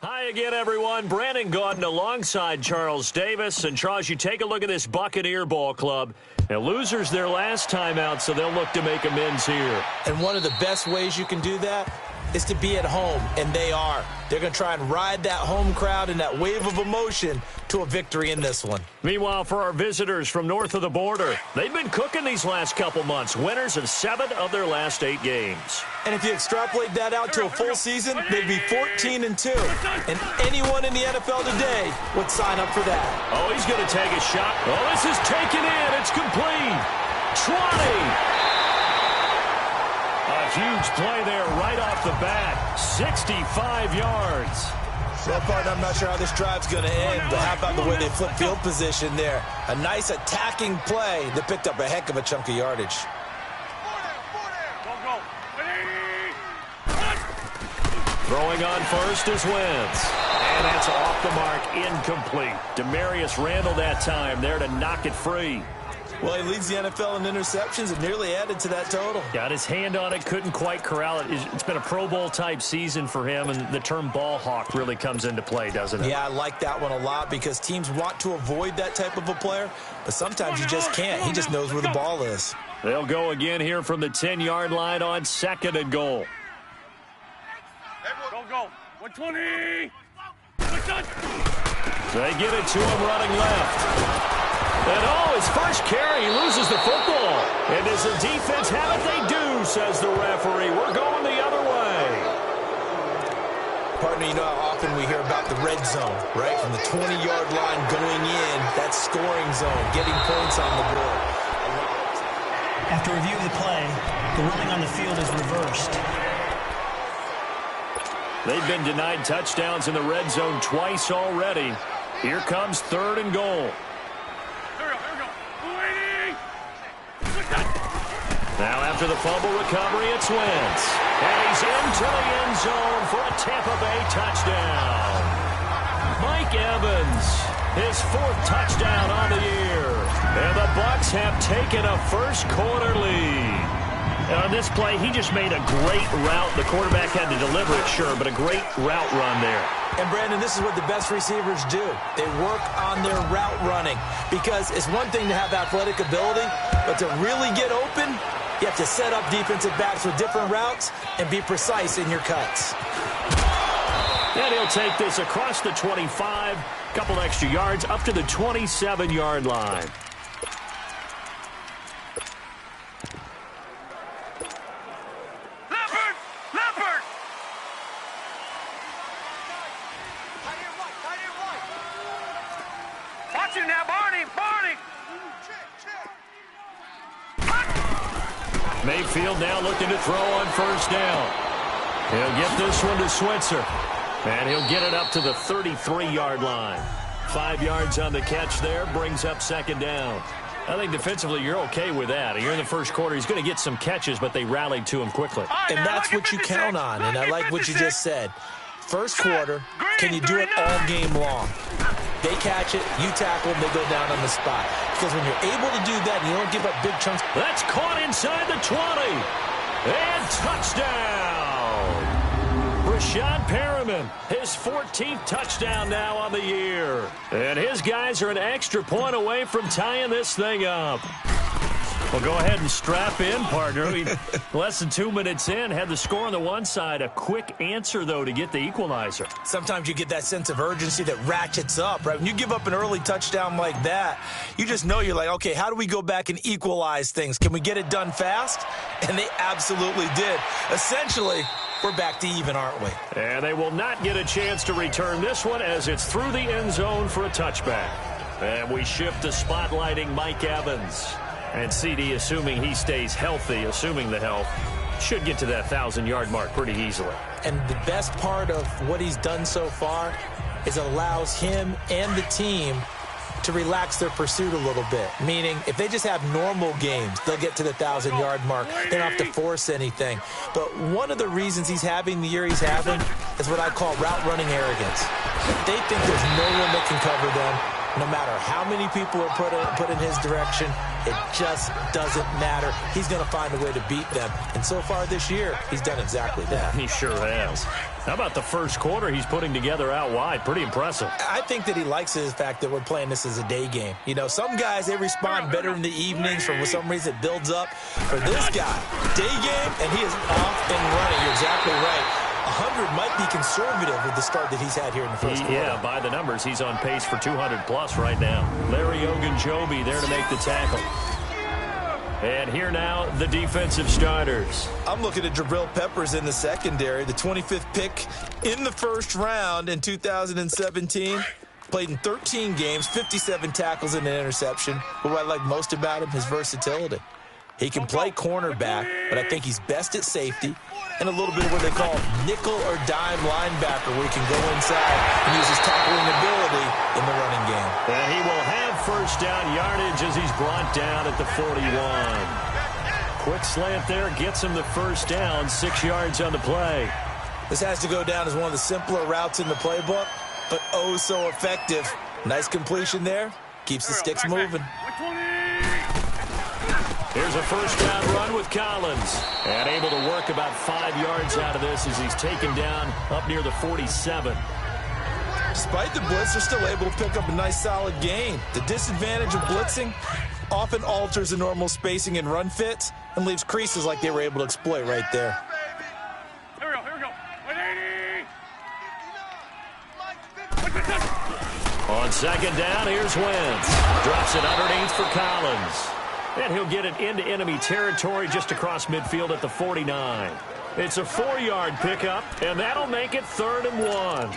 Hi again, everyone. Brandon Gaudin alongside Charles Davis. And, Charles, you take a look at this Buccaneer ball club. Now, losers their last time out, so they'll look to make amends here. And one of the best ways you can do that is to be at home, and they are. They're going to try and ride that home crowd and that wave of emotion to a victory in this one. Meanwhile, for our visitors from north of the border, they've been cooking these last couple months. Winners of 7 of their last 8 games. And if you extrapolate that out to a full season, they'd be 14-2. And anyone in the NFL today would sign up for that. Oh, he's going to take a shot. Oh, this is taken in. It's complete. 20. A huge play there right off the bat. 65 yards. So far, I'm not sure how this drive's going to end, but how about the way they flip field position there? A nice attacking play that picked up a heck of a chunk of yardage. Throwing on first is Wentz. And that's off the mark, incomplete. Demarius Randall that time there to knock it free. Well, he leads the NFL in interceptions and nearly added to that total. Got his hand on it, couldn't quite corral it. It's been a Pro Bowl-type season for him, and the term ball hawk really comes into play, doesn't it? Yeah, I like that one a lot because teams want to avoid that type of a player, but sometimes you just can't. He just knows where the ball is. They'll go again here from the 10-yard line on 2nd and goal. Go. 120. They get it to him running left. And, his first carry, he loses the football. And does the defense have it? They do, says the referee. We're going the other way. Partner, you know how often we hear about the red zone, right? From the 20-yard line going in, that scoring zone, getting points on the board. After review of the play, the ruling on the field is reversed. They've been denied touchdowns in the red zone twice already. Here comes 3rd and goal. Now after the fumble recovery, it's Wentz. And he's into the end zone for a Tampa Bay touchdown. Mike Evans, his 4th touchdown on the year. And the Bucs have taken a first-quarter lead. And on this play, he just made a great route. The quarterback had to deliver it, sure, but a great route run there. And, Brandon, this is what the best receivers do. They work on their route running because it's one thing to have athletic ability, but to really get open, you have to set up defensive backs with different routes and be precise in your cuts. And he'll take this across the 25, couple extra yards, up to the 27-yard line. Mayfield now looking to throw on first down. He'll get this one to Switzer. And he'll get it up to the 33-yard line. 5 yards on the catch there, brings up 2nd down. I think defensively you're okay with that. You're in the first quarter. He's going to get some catches, but they rallied to him quickly. And that's what you count on, and I like what you just said. First quarter, can you do it all game long? They catch it, you tackle them, they go down on the spot. Because when you're able to do that and you don't give up big chunks. That's caught inside the 20. And touchdown. Rashad Perriman, his 14th touchdown now on the year. And his guys are an extra point away from tying this thing up. Well, go ahead and strap in, partner. Less than 2 minutes in, had the score on the one side. A quick answer, though, to get the equalizer. Sometimes you get that sense of urgency that ratchets up, right? When you give up an early touchdown like that, you just know you're like, okay, how do we go back and equalize things? Can we get it done fast? And they absolutely did. Essentially, we're back to even, aren't we? And they will not get a chance to return this one as it's through the end zone for a touchback. And we shift to spotlighting Mike Evans. And CD, assuming he stays healthy, assuming the health, should get to that 1,000-yard mark pretty easily. And the best part of what he's done so far is it allows him and the team to relax their pursuit a little bit. Meaning, if they just have normal games, they'll get to the 1,000-yard mark. They don't have to force anything. But one of the reasons he's having the year he's having is what I call route-running arrogance. They think there's no one that can cover them, no matter how many people are put in his direction. It just doesn't matter. He's going to find a way to beat them. And so far this year, he's done exactly that. He sure has. How about the first quarter he's putting together out wide? Pretty impressive. I think that he likes the fact that we're playing this as a day game. You know, some guys, they respond better in the evenings. For some reason, it builds up. For this guy, day game, and he is off and running. You're exactly right. 100 might be conservative with the start that he's had here in the first quarter. Yeah, by the numbers, he's on pace for 200-plus right now. Larry Ogunjobi there to make the tackle. And here now, the defensive starters. I'm looking at Jabril Peppers in the secondary, the 25th pick in the first round in 2017. Played in 13 games, 57 tackles and an interception. But what I like most about him, his versatility. He can play cornerback, but I think he's best at safety and a little bit of what they call nickel or dime linebacker, where he can go inside and use his tackling ability in the running game. And he will have first down yardage as he's brought down at the 41. Quick slant there gets him the first down, 6 yards on the play. This has to go down as one of the simpler routes in the playbook, but oh so effective. Nice completion there. Keeps the sticks moving. Here's a first down run with Collins. And able to work about 5 yards out of this as he's taken down up near the 47. Despite the blitz, they're still able to pick up a nice solid gain. The disadvantage of blitzing often alters the normal spacing and run fits and leaves creases like they were able to exploit right there. Here we go. 180. On second down, here's Wentz. Drops it underneath for Collins. And he'll get it into enemy territory just across midfield at the 49. It's a 4-yard pickup, and that'll make it 3rd and 1.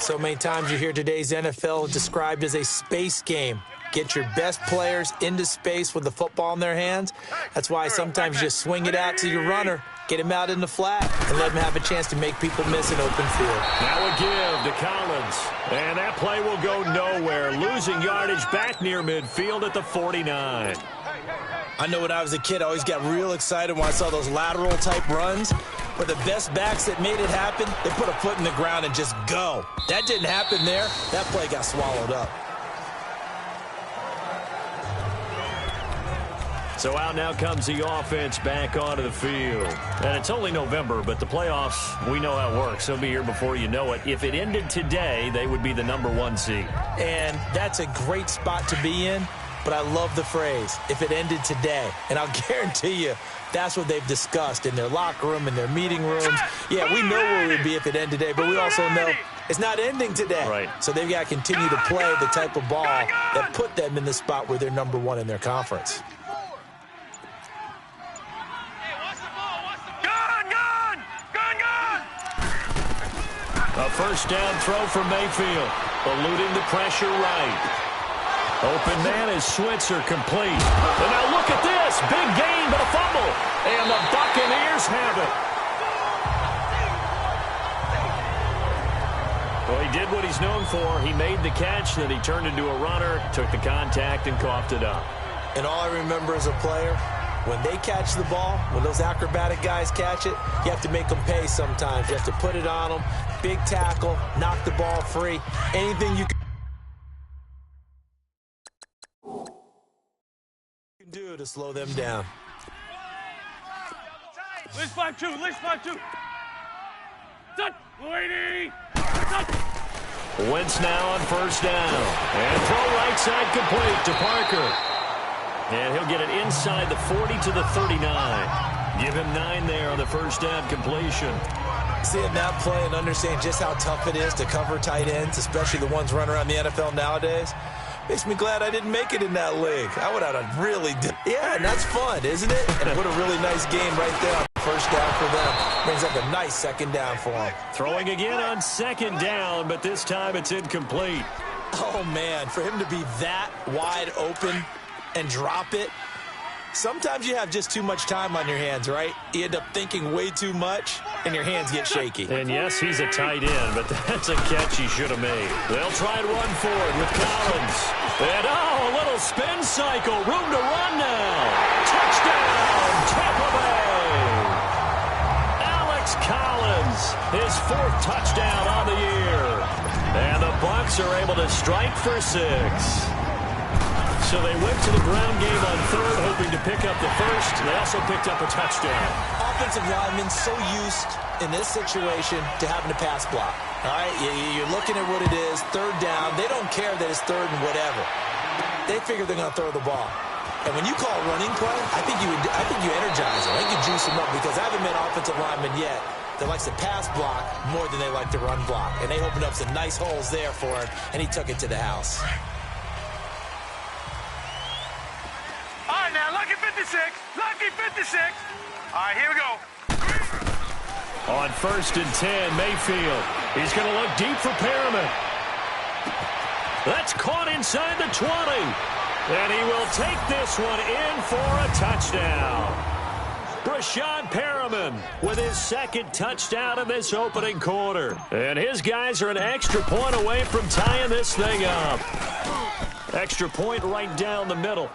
So many times you hear today's NFL described as a space game. Get your best players into space with the football in their hands. That's why sometimes you just swing it out to your runner, get him out in the flat, and let him have a chance to make people miss an open field. Now a give to Collins. And that play will go nowhere. Losing yardage back near midfield at the 49. I know when I was a kid, I always got real excited when I saw those lateral-type runs. But the best backs that made it happen, they put a foot in the ground and just go. That didn't happen there. That play got swallowed up. So out now comes the offense back onto the field. And it's only November, but the playoffs, we know how it works. They'll be here before you know it. If it ended today, they would be the #1 seed. And that's a great spot to be in, but I love the phrase, if it ended today. And I'll guarantee you, that's what they've discussed in their locker room, in their meeting rooms. Yeah, we know where we'd be if it ended today, but we also know it's not ending today. Right. So they've got to continue to play the type of ball that put them in the spot where they're #1 in their conference. A first down throw for Mayfield, eluding the pressure right. Open man is Switzer, complete. And now look at this, big gain but a fumble, and the Buccaneers have it. Well, he did what he's known for. He made the catch, then he turned into a runner, took the contact, and coughed it up. And all I remember as a player, when they catch the ball, when those acrobatic guys catch it, you have to make them pay sometimes. You have to put it on them, big tackle, knock the ball free, anything you can do to slow them down. List 5-2, list 5-2. Done. 180. Done. Wentz now on first down. And throw right side complete to Parker. And he'll get it inside the 40 to the 39. Give him 9 there on the first down completion. Seeing that play and understand just how tough it is to cover tight ends, especially the ones running around the NFL nowadays, makes me glad I didn't make it in that league. I would have really did. Yeah, and that's fun, isn't it? And what a really nice game right there on first down for them. Brings up a nice second down for them. Throwing again on second down, but this time it's incomplete. Oh, man, for him to be that wide open and drop it. Sometimes you have just too much time on your hands, right? You end up thinking way too much, and your hands get shaky. And yes, he's a tight end, but that's a catch he should have made. They'll try and run forward with Collins. And, a little spin cycle. Room to run now. Touchdown, Tampa Bay. Alex Collins, his 4th touchdown on the year. And the Bucs are able to strike for 6. So they went to the ground game on third, hoping to pick up the first. They also picked up a touchdown. Offensive linemen so used in this situation to having to pass block. All right, you're looking at what it is, third down. They don't care that it's third and whatever. They figure they're going to throw the ball. And when you call a running play, I think you energize them. I think you juice them up because I haven't met offensive linemen yet that likes to pass block more than they like to run block. And they opened up some nice holes there for him, and he took it to the house. All right, now, lucky 56. Lucky 56. All right, here we go. On 1st and 10, Mayfield. He's going to look deep for Perriman. That's caught inside the 20. And he will take this one in for a touchdown. Brashad Perriman with his second touchdown in this opening quarter. And his guys are an extra point away from tying this thing up. Extra point right down the middle.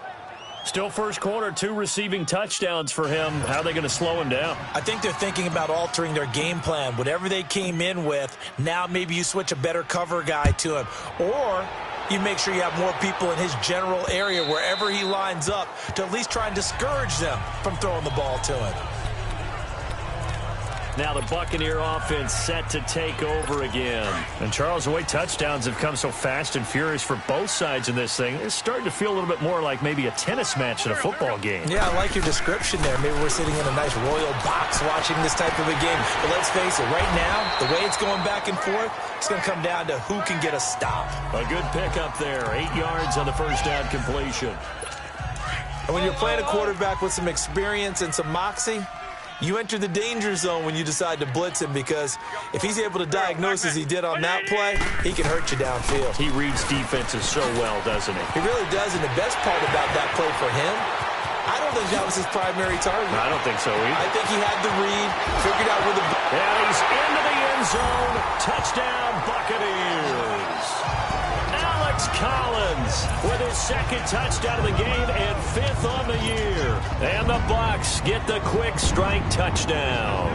Still first quarter, 2 receiving touchdowns for him. How are they going to slow him down? I think they're thinking about altering their game plan. Whatever they came in with, now maybe you switch a better cover guy to him. Or you make sure you have more people in his general area wherever he lines up to at least try and discourage them from throwing the ball to him. Now the Buccaneer offense set to take over again. And Charles, the way touchdowns have come so fast and furious for both sides in this thing, it's starting to feel a little bit more like maybe a tennis match than a football game. Yeah, I like your description there. Maybe we're sitting in a nice royal box watching this type of a game. But let's face it, right now, the way it's going back and forth, it's going to come down to who can get a stop. A good pickup there. 8 yards on the first down completion. And when you're playing a quarterback with some experience and some moxie, you enter the danger zone when you decide to blitz him, because if he's able to diagnose as he did on that play, he can hurt you downfield. He reads defenses so well, doesn't he? He really does, and the best part about that play for him, I don't think that was his primary target. I don't think so either. I think he had the read, figured out where the... And he's into the end zone. Touchdown, Buccaneers. Alex Collins with his second touchdown of the game and 5th on the year. And the Bucs get the quick strike touchdown.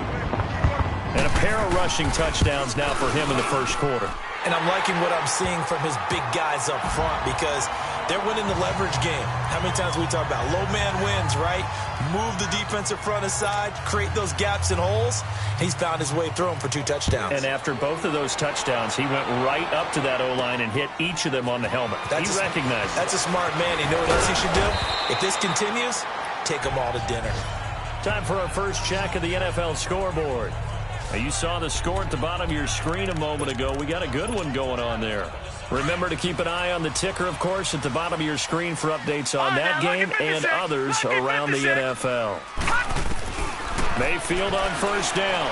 And a pair of rushing touchdowns now for him in the first quarter. And I'm liking what I'm seeing from his big guys up front, because they're winning the leverage game. How many times we talk about low man wins, right? Move the defensive front aside, create those gaps and holes. He's found his way through them for 2 touchdowns. And after both of those touchdowns, he went right up to that O-line and hit each of them on the helmet. He recognized it. That's a smart man. You know what else he should do? If this continues, take them all to dinner. Time for our first check of the NFL scoreboard. Now, you saw the score at the bottom of your screen a moment ago. We got a good one going on there. Remember to keep an eye on the ticker, of course, at the bottom of your screen for updates on that game and others around the NFL. Mayfield on first down.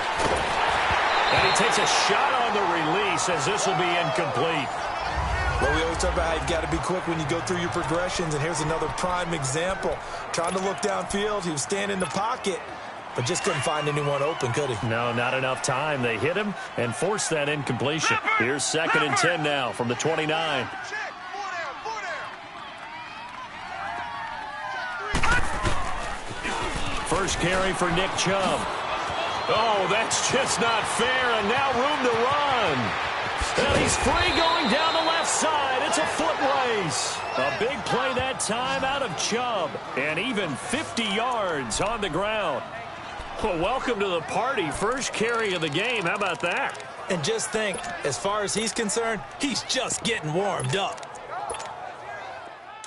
And he takes a shot on the release as this will be incomplete. Well, we always talk about how you've got to be quick when you go through your progressions, and here's another prime example. Trying to look downfield, he was standing in the pocket, but just couldn't find anyone open, could he? No, not enough time. They hit him and forced that incompletion. Here's 2nd and 10 now from the 29. First carry for Nick Chubb. Oh, that's just not fair, and now room to run. And he's free going down the left side. It's a foot race. A big play that time out of Chubb, and even 50 yards on the ground. Well, welcome to the party. First carry of the game. How about that? And just think, as far as he's concerned, he's just getting warmed up.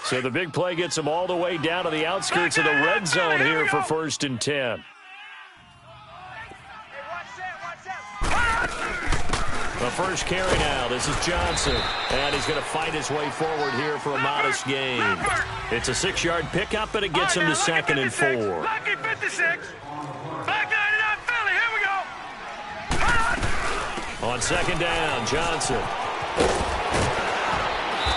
So the big play gets him all the way down to the outskirts of the red zone here for 1st and 10. The first carry now. This is Johnson. And he's going to fight his way forward here for a modest gain. It's a 6-yard pickup, and it gets him to 2nd and 4. Lucky 56. Back 99 Philly. Here we go. On 2nd down, Johnson.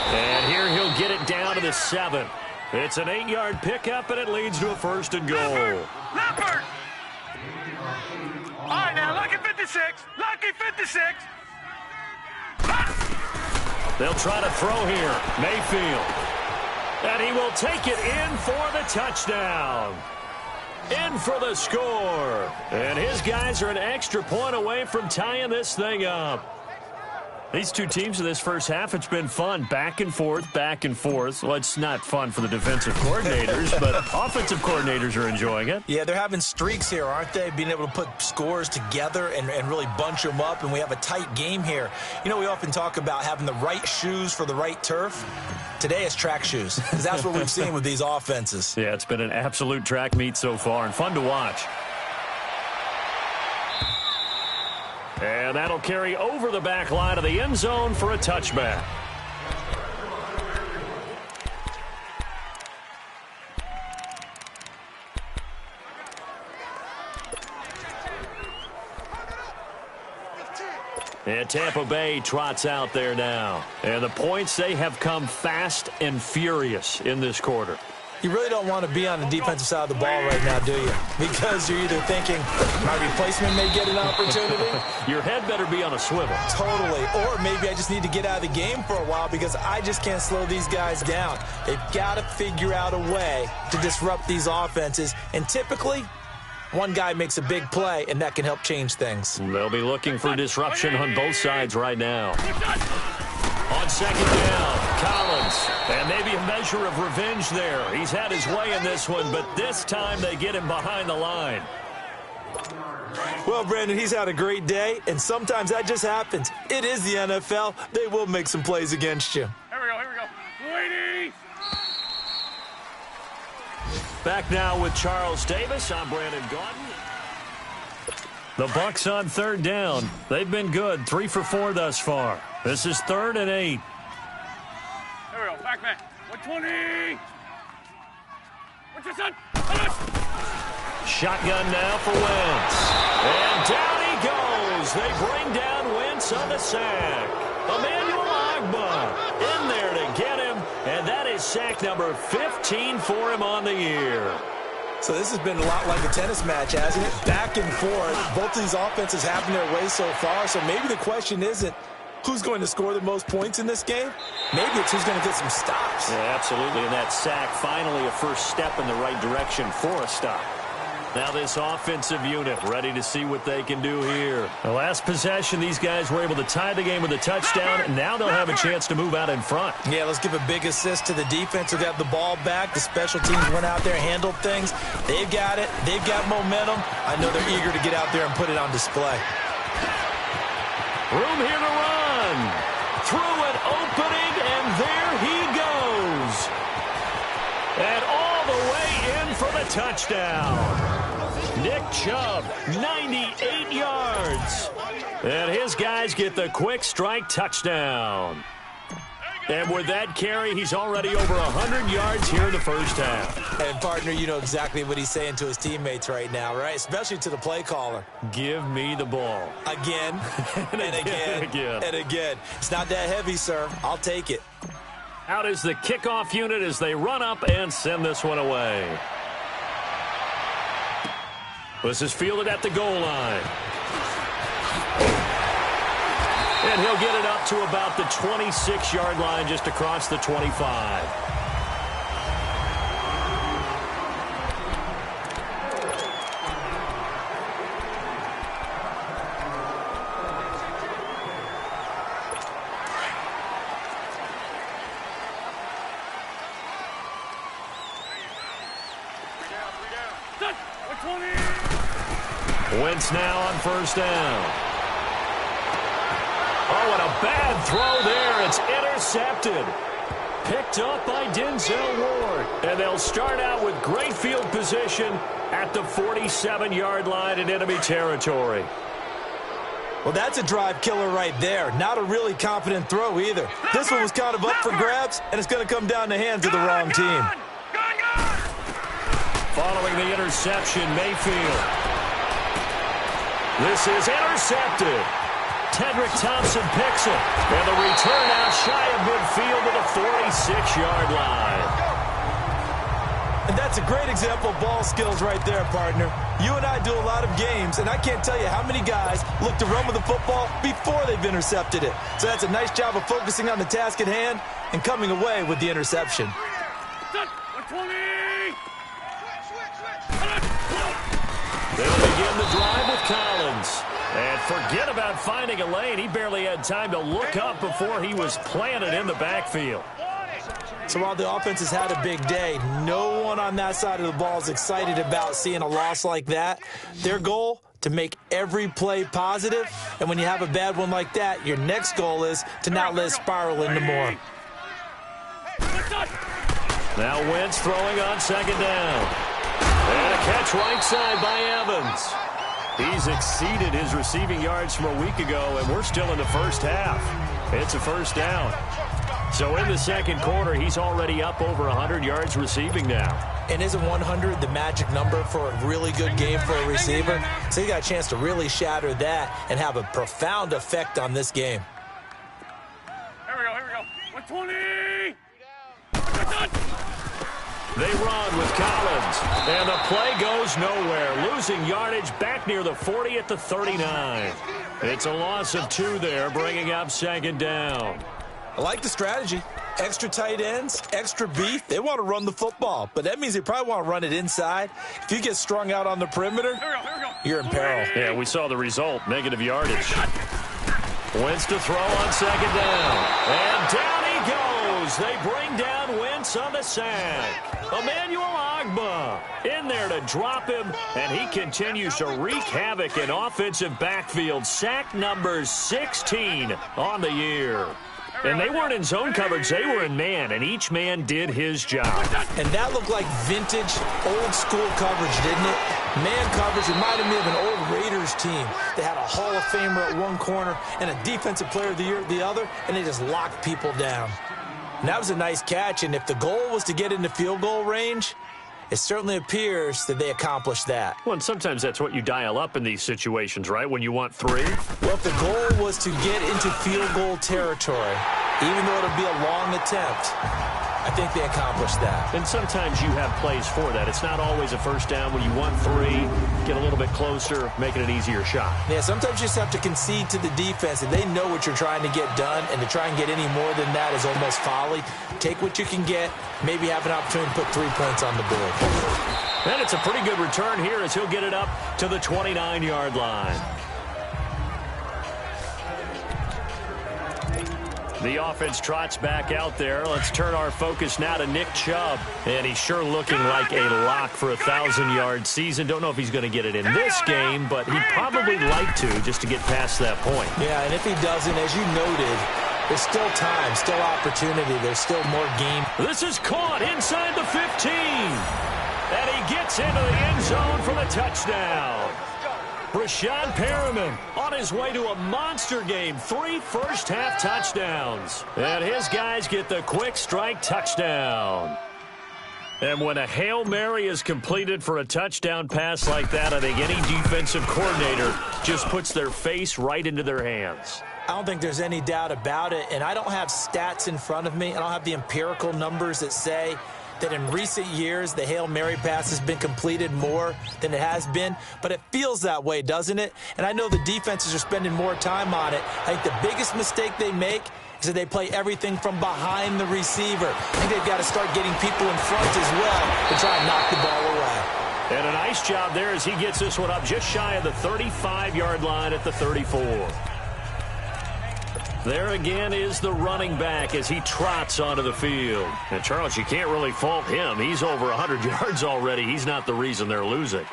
And here he'll get it down to the 7. It's an 8-yard pickup, and it leads to a 1st and goal. Leopard. All right, now, lucky 56. Lucky 56. They'll try to throw here. Mayfield. And he will take it in for the touchdown. In for the score. And his guys are an extra point away from tying this thing up. These two teams in this first half, it's been fun. Back and forth, back and forth. Well, it's not fun for the defensive coordinators, but offensive coordinators are enjoying it. Yeah, they're having streaks here, aren't they? Being able to put scores together and really bunch them up, and we have a tight game here. You know, we often talk about having the right shoes for the right turf. Today it's track shoes, because that's what we've seen with these offenses. Yeah, it's been an absolute track meet so far and fun to watch. And that'll carry over the back line of the end zone for a touchback. And Tampa Bay trots out there now. And the points, they have come fast and furious in this quarter. You really don't want to be on the defensive side of the ball right now, do you? Because you're either thinking, my replacement may get an opportunity. Your head better be on a swivel. Totally. Or maybe I just need to get out of the game for a while because I just can't slow these guys down. They've got to figure out a way to disrupt these offenses. And typically, one guy makes a big play, and that can help change things. They'll be looking for disruption on both sides right now. On second down, Collins. And maybe a measure of revenge there. He's had his way in this one, but this time they get him behind the line. Well, Brandon, he's had a great day, and sometimes that just happens. It is the NFL. They will make some plays against you. Here we go. Ladies! Back now with Charles Davis. I'm Brandon Gaudin. The Bucs on third down. They've been good. 3 for 4 thus far. This is 3rd and 8. Here we go. Back man. 120. What's your son? Shotgun now for Wentz. And down he goes. They bring down Wentz on the sack. Emmanuel Ogbah in there to get him. And that is sack number 15 for him on the year. So this has been a lot like a tennis match, hasn't it? Back and forth. Both of these offenses having their way so far. So maybe the question isn't who's going to score the most points in this game. Maybe it's who's going to get some stops. Yeah, absolutely. And that sack finally a first step in the right direction for a stop. Now this offensive unit ready to see what they can do here. The last possession, these guys were able to tie the game with a touchdown, and now they'll have a chance to move out in front. Yeah, let's give a big assist to the defense who got the ball back. The special teams went out there, handled things. They've got it. They've got momentum. I know they're eager to get out there and put it on display. Room here to run. Through an opening, and there he goes. And all the way in for the touchdown. Nick Chubb, 98 yards. And his guys get the quick strike touchdown. And with that carry, he's already over 100 yards here in the first half. And, partner, you know exactly what he's saying to his teammates right now, right? Especially to the play caller. Give me the ball. Again, and again, and again. It's not that heavy, sir. I'll take it. Out is the kickoff unit as they run up and send this one away. This is fielded at the goal line. And he'll get it up to about the 26-yard line, just across the 25. Wentz now on first down. Oh, and a bad throw there. It's intercepted. Picked up by Denzel Ward. And they'll start out with great field position at the 47-yard line in enemy territory. Well, that's a drive killer right there. Not a really confident throw either. This one was kind of up for grabs, and it's going to come down the hands of the wrong team. Following the interception, Mayfield. This is intercepted. Tedrick Thompson picks it. And the return out shy of midfield to the 46-yard line. And that's a great example of ball skills right there, partner. You and I do a lot of games, and I can't tell you how many guys look to run with the football before they've intercepted it. So that's a nice job of focusing on the task at hand and coming away with the interception. They'll begin the drive with Collins. And forget about finding a lane. He barely had time to look up before he was planted in the backfield. So while the offense has had a big day, no one on that side of the ball is excited about seeing a loss like that. Their goal, to make every play positive. And when you have a bad one like that, your next goal is to not let it spiral into more. Now Wentz throwing on second down. And a catch right side by Evans. He's exceeded his receiving yards from a week ago, and we're still in the first half. It's a first down. So in the second quarter, he's already up over 100 yards receiving now. And isn't 100 the magic number for a really good game for a receiver? So you got a chance to really shatter that and have a profound effect on this game. Here we go. 120! They run with Collins, and the play goes nowhere, losing yardage back near the 40 at the 39. It's a loss of 2 there, bringing up second down. I like the strategy. Extra tight ends, extra beef. They want to run the football, but that means they probably want to run it inside. If you get strung out on the perimeter, you're in peril. Yeah, we saw the result, negative yardage. Wentz to throw on second down, and down he goes. They bring down Wentz on the sack. Emmanuel Ogbah in there to drop him, and he continues to wreak havoc in offensive backfield. Sack number 16 on the year. And they weren't in zone coverage. They were in man, and each man did his job. And that looked like vintage, old-school coverage, didn't it? Man coverage reminded me of an old Raiders team. They had a Hall of Famer at one corner and a Defensive Player of the Year at the other, and they just locked people down. And that was a nice catch, and if the goal was to get into field goal range, it certainly appears that they accomplished that. Well, and sometimes that's what you dial up in these situations, right, when you want 3? Well, if the goal was to get into field goal territory, even though it'll be a long attempt, I think they accomplished that. And sometimes you have plays for that. It's not always a first down when you want 3, get a little bit closer, make it an easier shot. Yeah, sometimes you just have to concede to the defense, and they know what you're trying to get done, and to try and get any more than that is almost folly. Take what you can get, maybe have an opportunity to put 3 points on the board. And it's a pretty good return here as he'll get it up to the 29-yard line. The offense trots back out there. Let's turn our focus now to Nick Chubb. And he's sure looking like a lock for a 1,000-yard season. Don't know if he's going to get it in this game, but he'd probably like to just to get past that point. Yeah, and if he doesn't, as you noted, there's still time, still opportunity. There's still more game. This is caught inside the 15. And he gets into the end zone for the touchdown. Brashad Perriman on his way to a monster game. 3 first-half touchdowns. And his guys get the quick strike touchdown. And when a Hail Mary is completed for a touchdown pass like that, I think any defensive coordinator just puts their face right into their hands. I don't think there's any doubt about it, and I don't have stats in front of me. I don't have the empirical numbers that say that in recent years the Hail Mary pass has been completed more than it has been, but it feels that way, doesn't it? And I know the defenses are spending more time on it. I think the biggest mistake they make is that they play everything from behind the receiver. I think they've got to start getting people in front as well to try and knock the ball away. And a nice job there as he gets this one up just shy of the 35-yard line at the 34. There again is the running back as he trots onto the field. And, Charles, you can't really fault him. He's over 100 yards already. He's not the reason they're losing.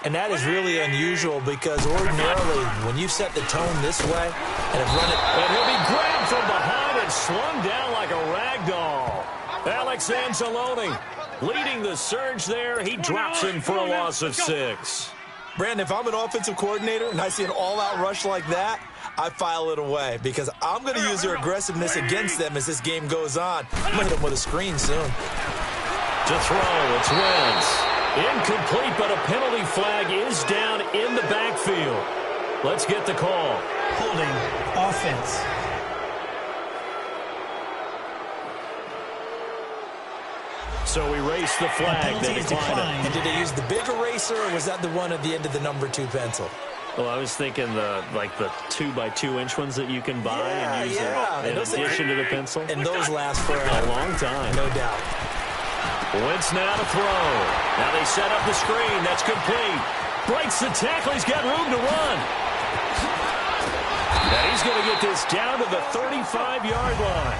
And that is really unusual because ordinarily when you set the tone this way and have run it... And he'll be grabbed from behind and slung down like a rag doll. Alex Anzalone leading the surge there. He drops him for a loss of 6. Brandon, if I'm an offensive coordinator and I see an all-out rush like that, I file it away because I'm going to use their aggressiveness against them as this game goes on. I'm going to hit them with a screen soon. To throw, it's Wentz. Incomplete, but a penalty flag is down in the backfield. Let's get the call. Holding offense. So we race the flag. They decline it. And did they use the big eraser, or was that the one at the end of the number 2 pencil? Well, I was thinking the 2x2-inch ones that you can buy and use in addition to the pencil. And those last for a long time. No doubt. Wentz now to throw. Now they set up the screen. That's complete. Breaks the tackle. He's got room to run. And he's going to get this down to the 35-yard line.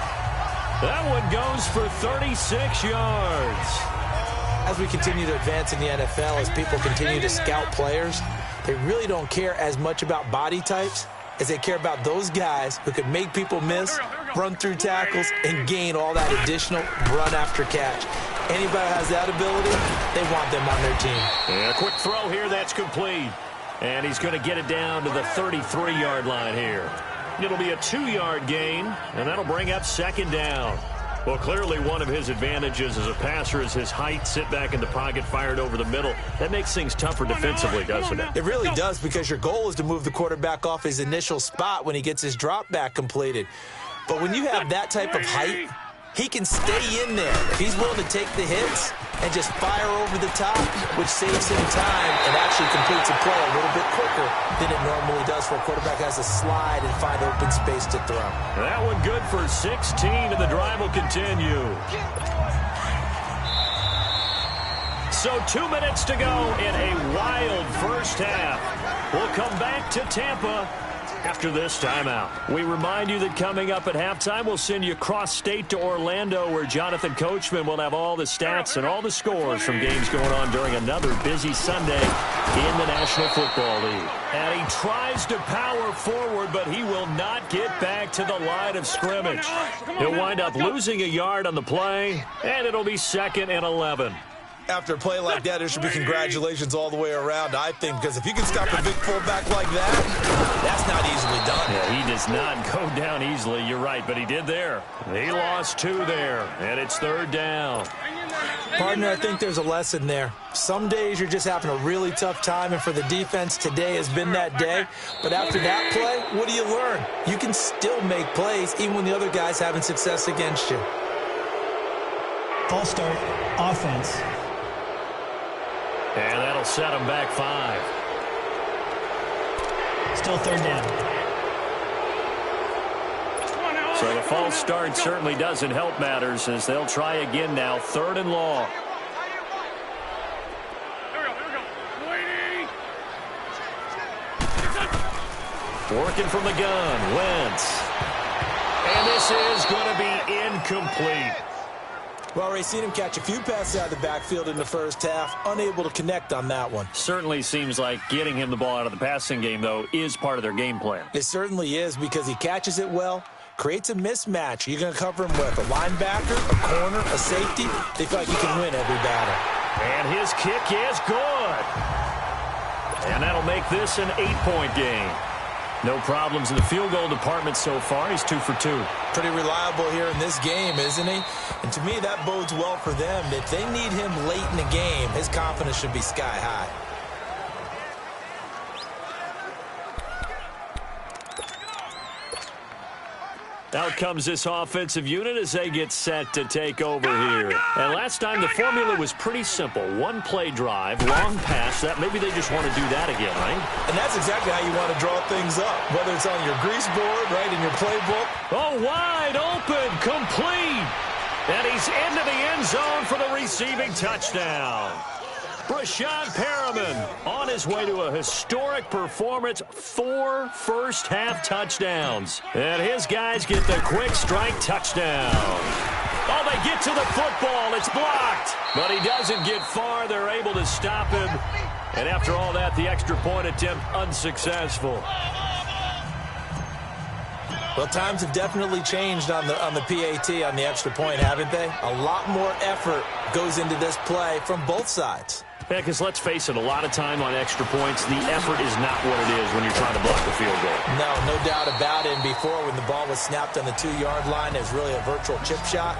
That one goes for 36 yards. As we continue to advance in the NFL, as people continue to scout players, they really don't care as much about body types as they care about those guys who can make people miss, run through tackles, and gain all that additional run after catch. Anybody who has that ability, they want them on their team. And a quick throw here, that's complete. And he's going to get it down to the 33-yard line here. It'll be a 2-yard gain, and that'll bring up second down. Well, clearly one of his advantages as a passer is his height, sit back in the pocket, fired over the middle. That makes things tougher defensively, doesn't it? It really does, because your goal is to move the quarterback off his initial spot when he gets his drop back completed. But when you have that type of height, he can stay in there if he's willing to take the hits and just fire over the top, which saves him time and actually completes a play a little bit quicker than it normally does for a quarterback who has to slide and find open space to throw. That one good for 16, and the drive will continue. So 2 minutes to go in a wild first half. We'll come back to Tampa after this timeout. We remind you that coming up at halftime, we'll send you cross-state to Orlando, where Jonathan Coachman will have all the stats and all the scores from games going on during another busy Sunday in the National Football League. And he tries to power forward, but he will not get back to the line of scrimmage. He'll wind up losing a yard on the play, and it'll be 2nd and 11. After a play like that, there should be congratulations all the way around, I think, because if you can stop a big fullback like that, that's not easily done. Yeah, he does not go down easily, you're right, but he did there. He lost 2 there, and it's 3rd down. Partner, I think there's a lesson there. Some days you're just having a really tough time, and for the defense, today has been that day. But after that play, what do you learn? You can still make plays even when the other guy's having success against you. False start, offense. And that'll set him back 5. Still 3rd down. So the false start certainly doesn't help matters, as they'll try again now, 3rd and long. Working from the gun, Wentz. And this is going to be incomplete. We've already seen him catch a few passes out of the backfield in the first half, unable to connect on that one. Certainly seems like getting him the ball out of the passing game, though, is part of their game plan. It certainly is, because he catches it well, creates a mismatch. You're going to cover him with a linebacker, a corner, a safety. They feel like he can win every battle. And his kick is good. And that'll make this an 8-point game. No problems in the field goal department so far. He's 2 for 2. Pretty reliable here in this game, isn't he? And to me, that bodes well for them. If they need him late in the game, his confidence should be sky high. Out comes this offensive unit as they get set to take over here. And last time the formula was pretty simple. 1-play drive, long pass. That maybe they just want to do that again, right? And that's exactly how you want to draw things up, whether it's on your grease board, right, in your playbook. Oh, wide open, complete. And he's into the end zone for the receiving touchdown. Brashad Perriman on his way to a historic performance, 4 first-half touchdowns. And his guys get the quick strike touchdown. Oh, they get to the football. It's blocked. But he doesn't get far. They're able to stop him. And after all that, the extra point attempt unsuccessful. Well, times have definitely changed on the PAT, on the extra point, haven't they? A lot more effort goes into this play from both sides. Yeah, because let's face it, a lot of time on extra points, the effort is not what it is when you're trying to block the field goal. No doubt about it. And before, when the ball was snapped on the 2-yard line, it was really a virtual chip shot.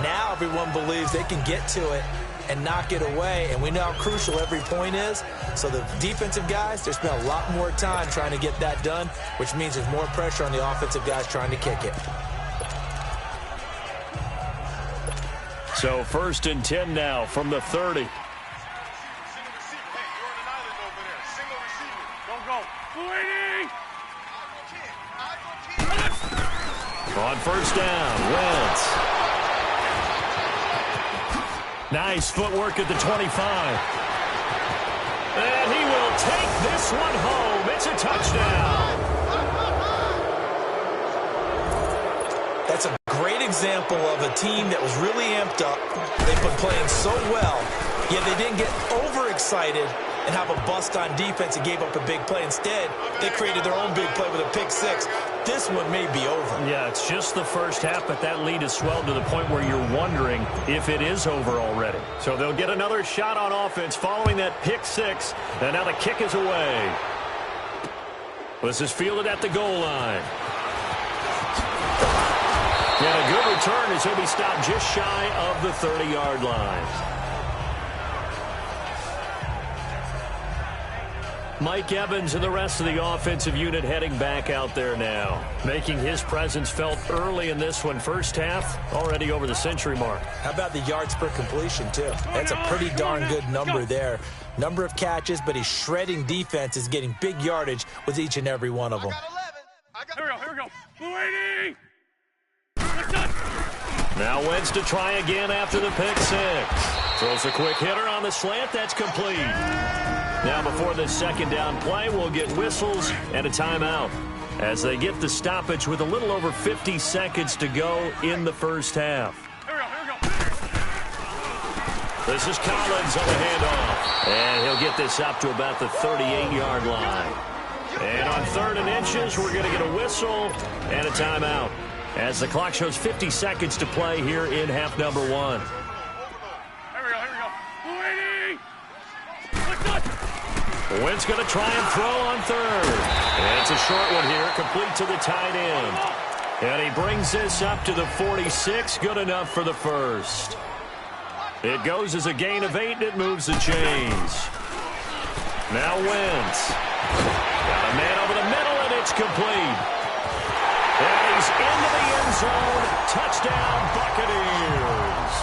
Now everyone believes they can get to it and knock it away, and we know how crucial every point is. So the defensive guys, they spent a lot more time trying to get that done, which means there's more pressure on the offensive guys trying to kick it. So 1st and 10 now from the 30. On 1st down, Wentz. Nice footwork at the 25. And he will take this one home. It's a touchdown. great example of a team that was really amped up. They've been playing so well, yet they didn't get overexcited and have a bust on defense and gave up a big play. Instead, they created their own big play with a pick six. This one may be over. Yeah, it's just the first half, but that lead has swelled to the point where you're wondering if it is over already. So they'll get another shot on offense following that pick six, and now the kick is away. This is fielded at the goal line. And a good return as he'll be stopped just shy of the 30-yard line. Mike Evans and the rest of the offensive unit heading back out there now, making his presence felt early in this one. First half, already over the century mark. How about the yards per completion, too? That's a pretty darn good number there. Number of catches, but he's shredding defense, is getting big yardage with each and every one of them. Here we go. Waiting. Now Wentz to try again after the pick six. Throws a quick hitter on the slant. That's complete. Now before this second down play, we'll get whistles and a timeout as they get the stoppage with a little over 50 seconds to go in the first half. Here we go. This is Collins on the handoff. And he'll get this up to about the 38-yard line. And on 3rd and inches, we're going to get a whistle and a timeout as the clock shows 50 seconds to play here in half number one. Here we go. Waiting. Wentz going to try and throw on 3rd. And it's a short one here, complete to the tight end. And he brings this up to the 46, good enough for the first. It goes as a gain of 8, and it moves the chains. Now Wentz. Got a man over the middle, and it's complete. And he's into the end zone. Touchdown, Buccaneers.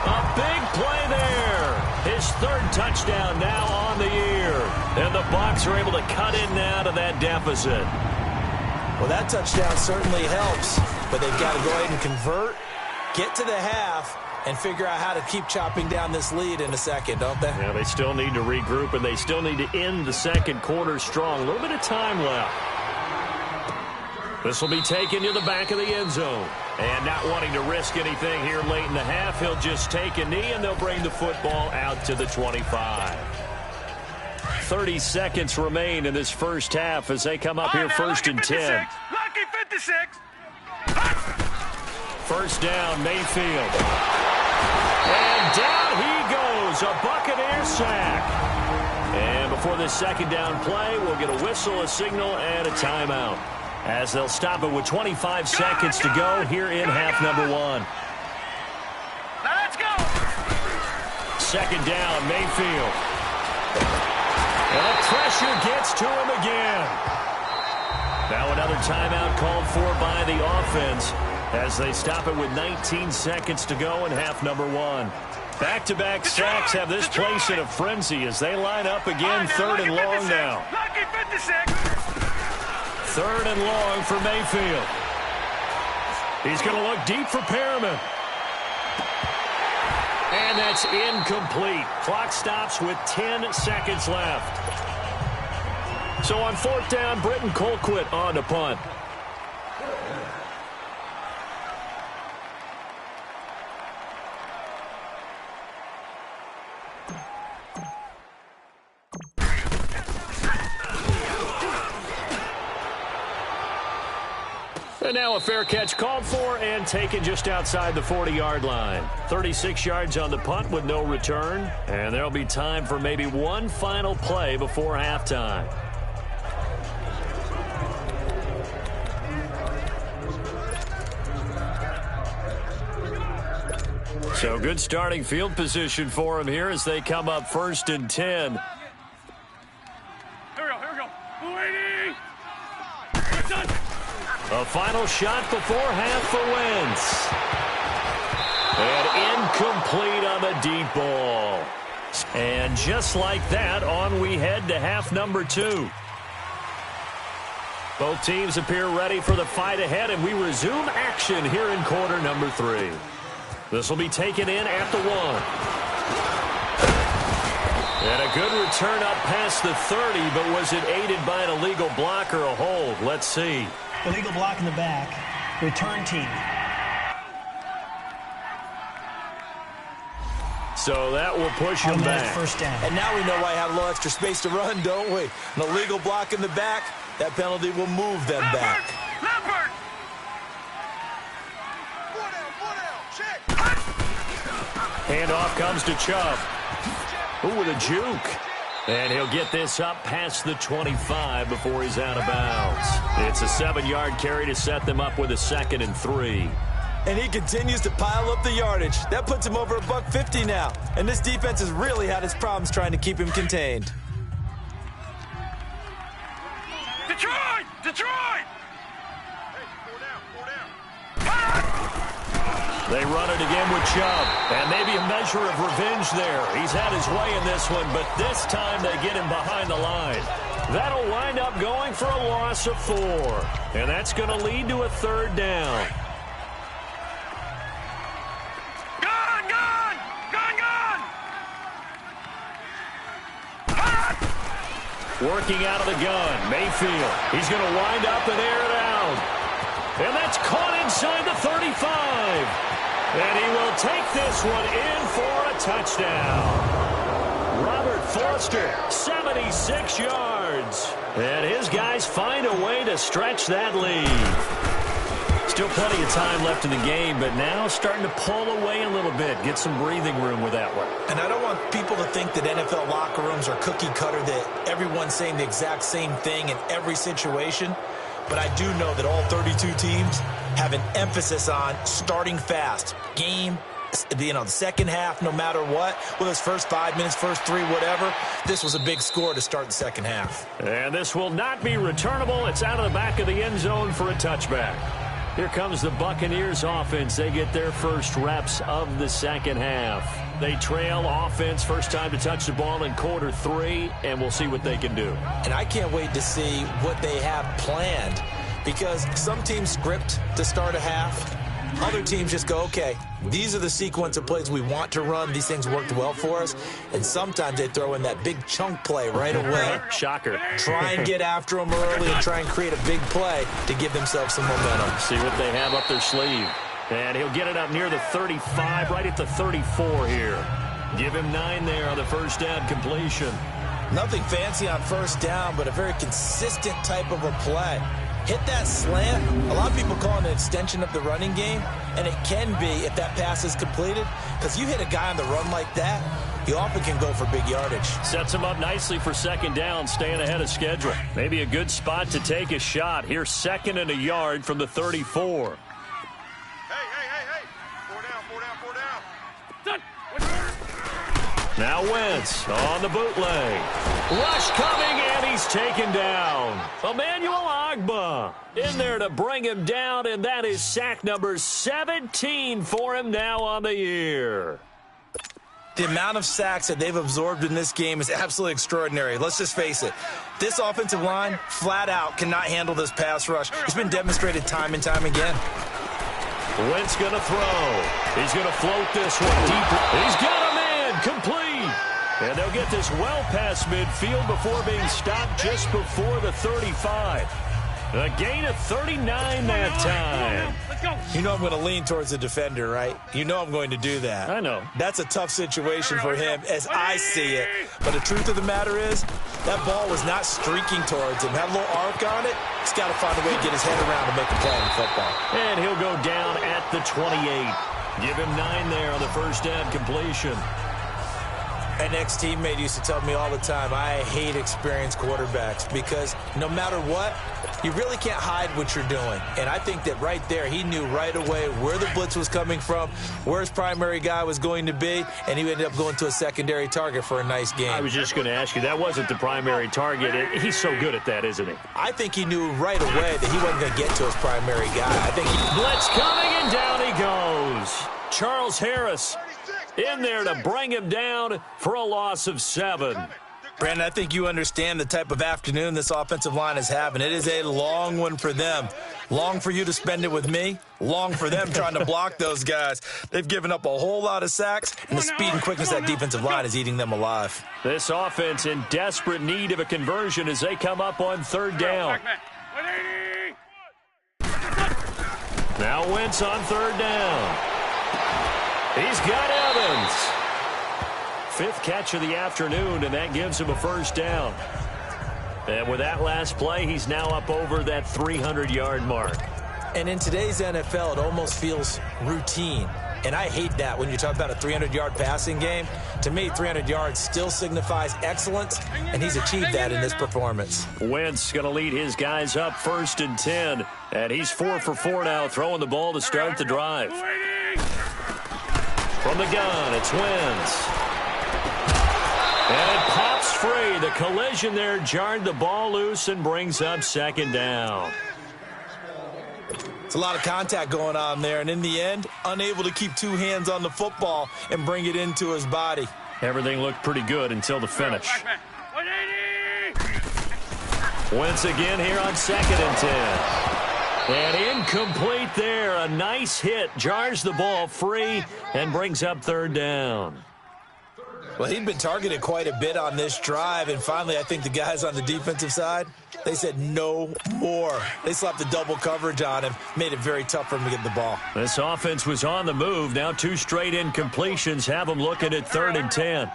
A big play there. His 3rd touchdown now on the year. And the Bucs are able to cut in now to that deficit. Well, that touchdown certainly helps, but they've got to go ahead and convert, get to the half, and figure out how to keep chopping down this lead in a second, don't they? Yeah, they still need to regroup, and they still need to end the second quarter strong. A little bit of time left. This will be taken to the back of the end zone. And not wanting to risk anything here late in the half, he'll just take a knee, and they'll bring the football out to the 25. 30 seconds remain in this first half as they come up here first and 10. Lucky 56. First down, Mayfield. And down he goes, a Buccaneer sack. And before this second down play, we'll get a whistle, a signal, and a timeout, as they'll stop it with 25 seconds to go here in half number one. Now let's go. Second down, Mayfield. And the pressure gets to him again. Now another timeout called for by the offense as they stop it with 19 seconds to go in half number one. Back-to-back sacks have this place in a frenzy as they line up again, 3rd and long now. Lucky 56. 3rd and long for Mayfield. He's going to look deep for Perriman. And that's incomplete. Clock stops with 10 seconds left. So on 4th down, Britton Colquitt on to punt. And now a fair catch called for and taken just outside the 40-yard line. 36 yards on the punt with no return. And there'll be time for maybe one final play before halftime. So good starting field position for him here as they come up 1st and 10. Here we go. Waiting. A final shot before half for Wentz. And incomplete on the deep ball. And just like that, on we head to half number 2. Both teams appear ready for the fight ahead, and we resume action here in quarter number 3. This will be taken in at the 1. And a good return up past the 30, but was it aided by an illegal block or a hold? Let's see. Illegal block in the back. Return team. So that will push him back. First down. And now we know why I have a little extra space to run, don't we? An illegal block in the back, that penalty will move them back. Leopard! Handoff comes to Chubb. Ooh, with a juke. And he'll get this up past the 25 before he's out of bounds. It's a 7-yard carry to set them up with a 2nd and 3. And he continues to pile up the yardage. That puts him over $150 now. And this defense has really had its problems trying to keep him contained. Detroit! Detroit! Hey, 4 down. They run it again with Chubb. And maybe a measure of revenge there. He's had his way in this one, but this time they get him behind the line. That'll wind up going for a loss of 4. And that's going to lead to a 3rd down. Working out of the gun, Mayfield. He's going to wind up and air it out. And that's caught inside the 35. And he will take this one in for a touchdown. Robert Foster, 76 yards. And his guys find a way to stretch that lead. Still plenty of time left in the game, but now starting to pull away a little bit. Get some breathing room with that one. And I don't want people to think that NFL locker rooms are cookie cutter, that everyone's saying the exact same thing in every situation. But I do know that all 32 teams have an emphasis on starting fast. Game, the second half, no matter what, whether it's first 5 minutes, first 3, whatever, this was a big score to start the second half. And this will not be returnable. It's out of the back of the end zone for a touchback. Here comes the Buccaneers offense. They get their first reps of the second half. They trail offense, first time to touch the ball in quarter 3, and we'll see what they can do. And I can't wait to see what they have planned, because some teams script to start a half. Other teams just go, okay, these are the sequence of plays we want to run. These things worked well for us. And sometimes they throw in that big chunk play right away. Shocker. Try and get after them early and try and create a big play to give themselves some momentum. See what they have up their sleeve. And he'll get it up near the 35, right at the 34 here. Give him 9 there on the first down completion. Nothing fancy on first down, but a very consistent type of a play. Hit that slant. A lot of people call it an extension of the running game, and it can be if that pass is completed, because you hit a guy on the run like that, you often can go for big yardage. Sets him up nicely for second down, staying ahead of schedule. Maybe a good spot to take a shot. Here's 2nd and a yard from the 34. Hey. 4 down. Now Wentz on the bootleg. Rush coming, and he's taken down. Emmanuel Ogbah in there to bring him down, and that is sack number 17 for him now on the year. The amount of sacks that they've absorbed in this game is absolutely extraordinary. Let's just face it. This offensive line, flat out, cannot handle this pass rush. It's been demonstrated time and time again. Wentz going to throw. He's going to float this one deep. He's got him in. Complete. And they'll get this well past midfield before being stopped just before the 35. A gain of 39 that time. You know I'm going to lean towards the defender, right? You know I'm going to do that. I know. That's a tough situation for him as I see it. But the truth of the matter is, that ball was not streaking towards him. Had a little arc on it. He's got to find a way to get his head around to make a play in football. And he'll go down at the 28. Give him 9 there on the first down completion. An ex-teammate used to tell me all the time, I hate experienced quarterbacks because no matter what, you really can't hide what you're doing. And I think that right there, he knew right away where the blitz was coming from, where his primary guy was going to be, and he ended up going to a secondary target for a nice game. I was just going to ask you, that wasn't the primary target. He's so good at that, isn't he? I think he knew right away that he wasn't going to get to his primary guy. I think blitz coming, and down he goes. Charles Harris in there to bring him down for a loss of 7. Brandon, I think you understand the type of afternoon this offensive line is having. It is a long one for them. Long for you to spend it with me. Long for them trying to block those guys. They've given up a whole lot of sacks, and the speed and quickness of that defensive line is eating them alive. This offense in desperate need of a conversion as they come up on 3rd down. Now Wentz on 3rd down. He's got Evans. fifth catch of the afternoon, and that gives him a first down. And with that last play, he's now up over that 300-yard mark. And in today's NFL, it almost feels routine. And I hate that when you talk about a 300-yard passing game. To me, 300 yards still signifies excellence, and he's achieved that in this performance. Wentz going to lead his guys up 1st and 10. And he's 4 for 4 now, throwing the ball to start the drive. From the gun, it's Wentz. And it pops free. The collision there jarred the ball loose and brings up 2nd down. It's a lot of contact going on there, and in the end, unable to keep two hands on the football and bring it into his body. Everything looked pretty good until the finish. Wentz again here on 2nd and 10. And incomplete there. A nice hit. Jars the ball free and brings up 3rd down. Well, he'd been targeted quite a bit on this drive, and finally I think the guys on the defensive side, they said no more. They slapped the double coverage on him, made it very tough for him to get the ball. This offense was on the move. Now 2 straight incompletions have them looking at 3rd and 10.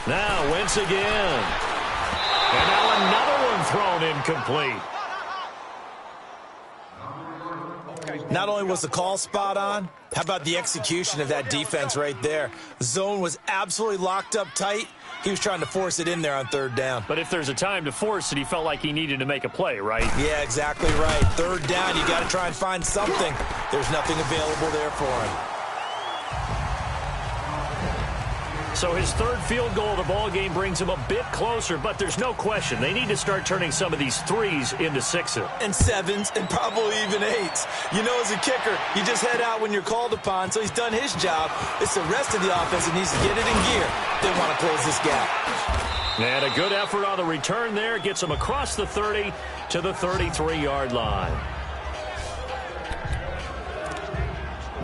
Now Wentz again. And now another one thrown incomplete. Not only was the call spot on, how about the execution of that defense right there? Zone was absolutely locked up tight. He was trying to force it in there on 3rd down. But if there's a time to force it, he felt like he needed to make a play, right? Yeah, exactly right. 3rd down, you got to try and find something. There's nothing available there for him. So his 3rd field goal of the ball game brings him a bit closer, but there's no question they need to start turning some of these 3s into 6s. And 7s and probably even 8s. You know, as a kicker, you just head out when you're called upon, so he's done his job. It's the rest of the offense that needs to get it in gear. They want to close this gap. And a good effort on the return there. Gets him across the 30 to the 33-yard line.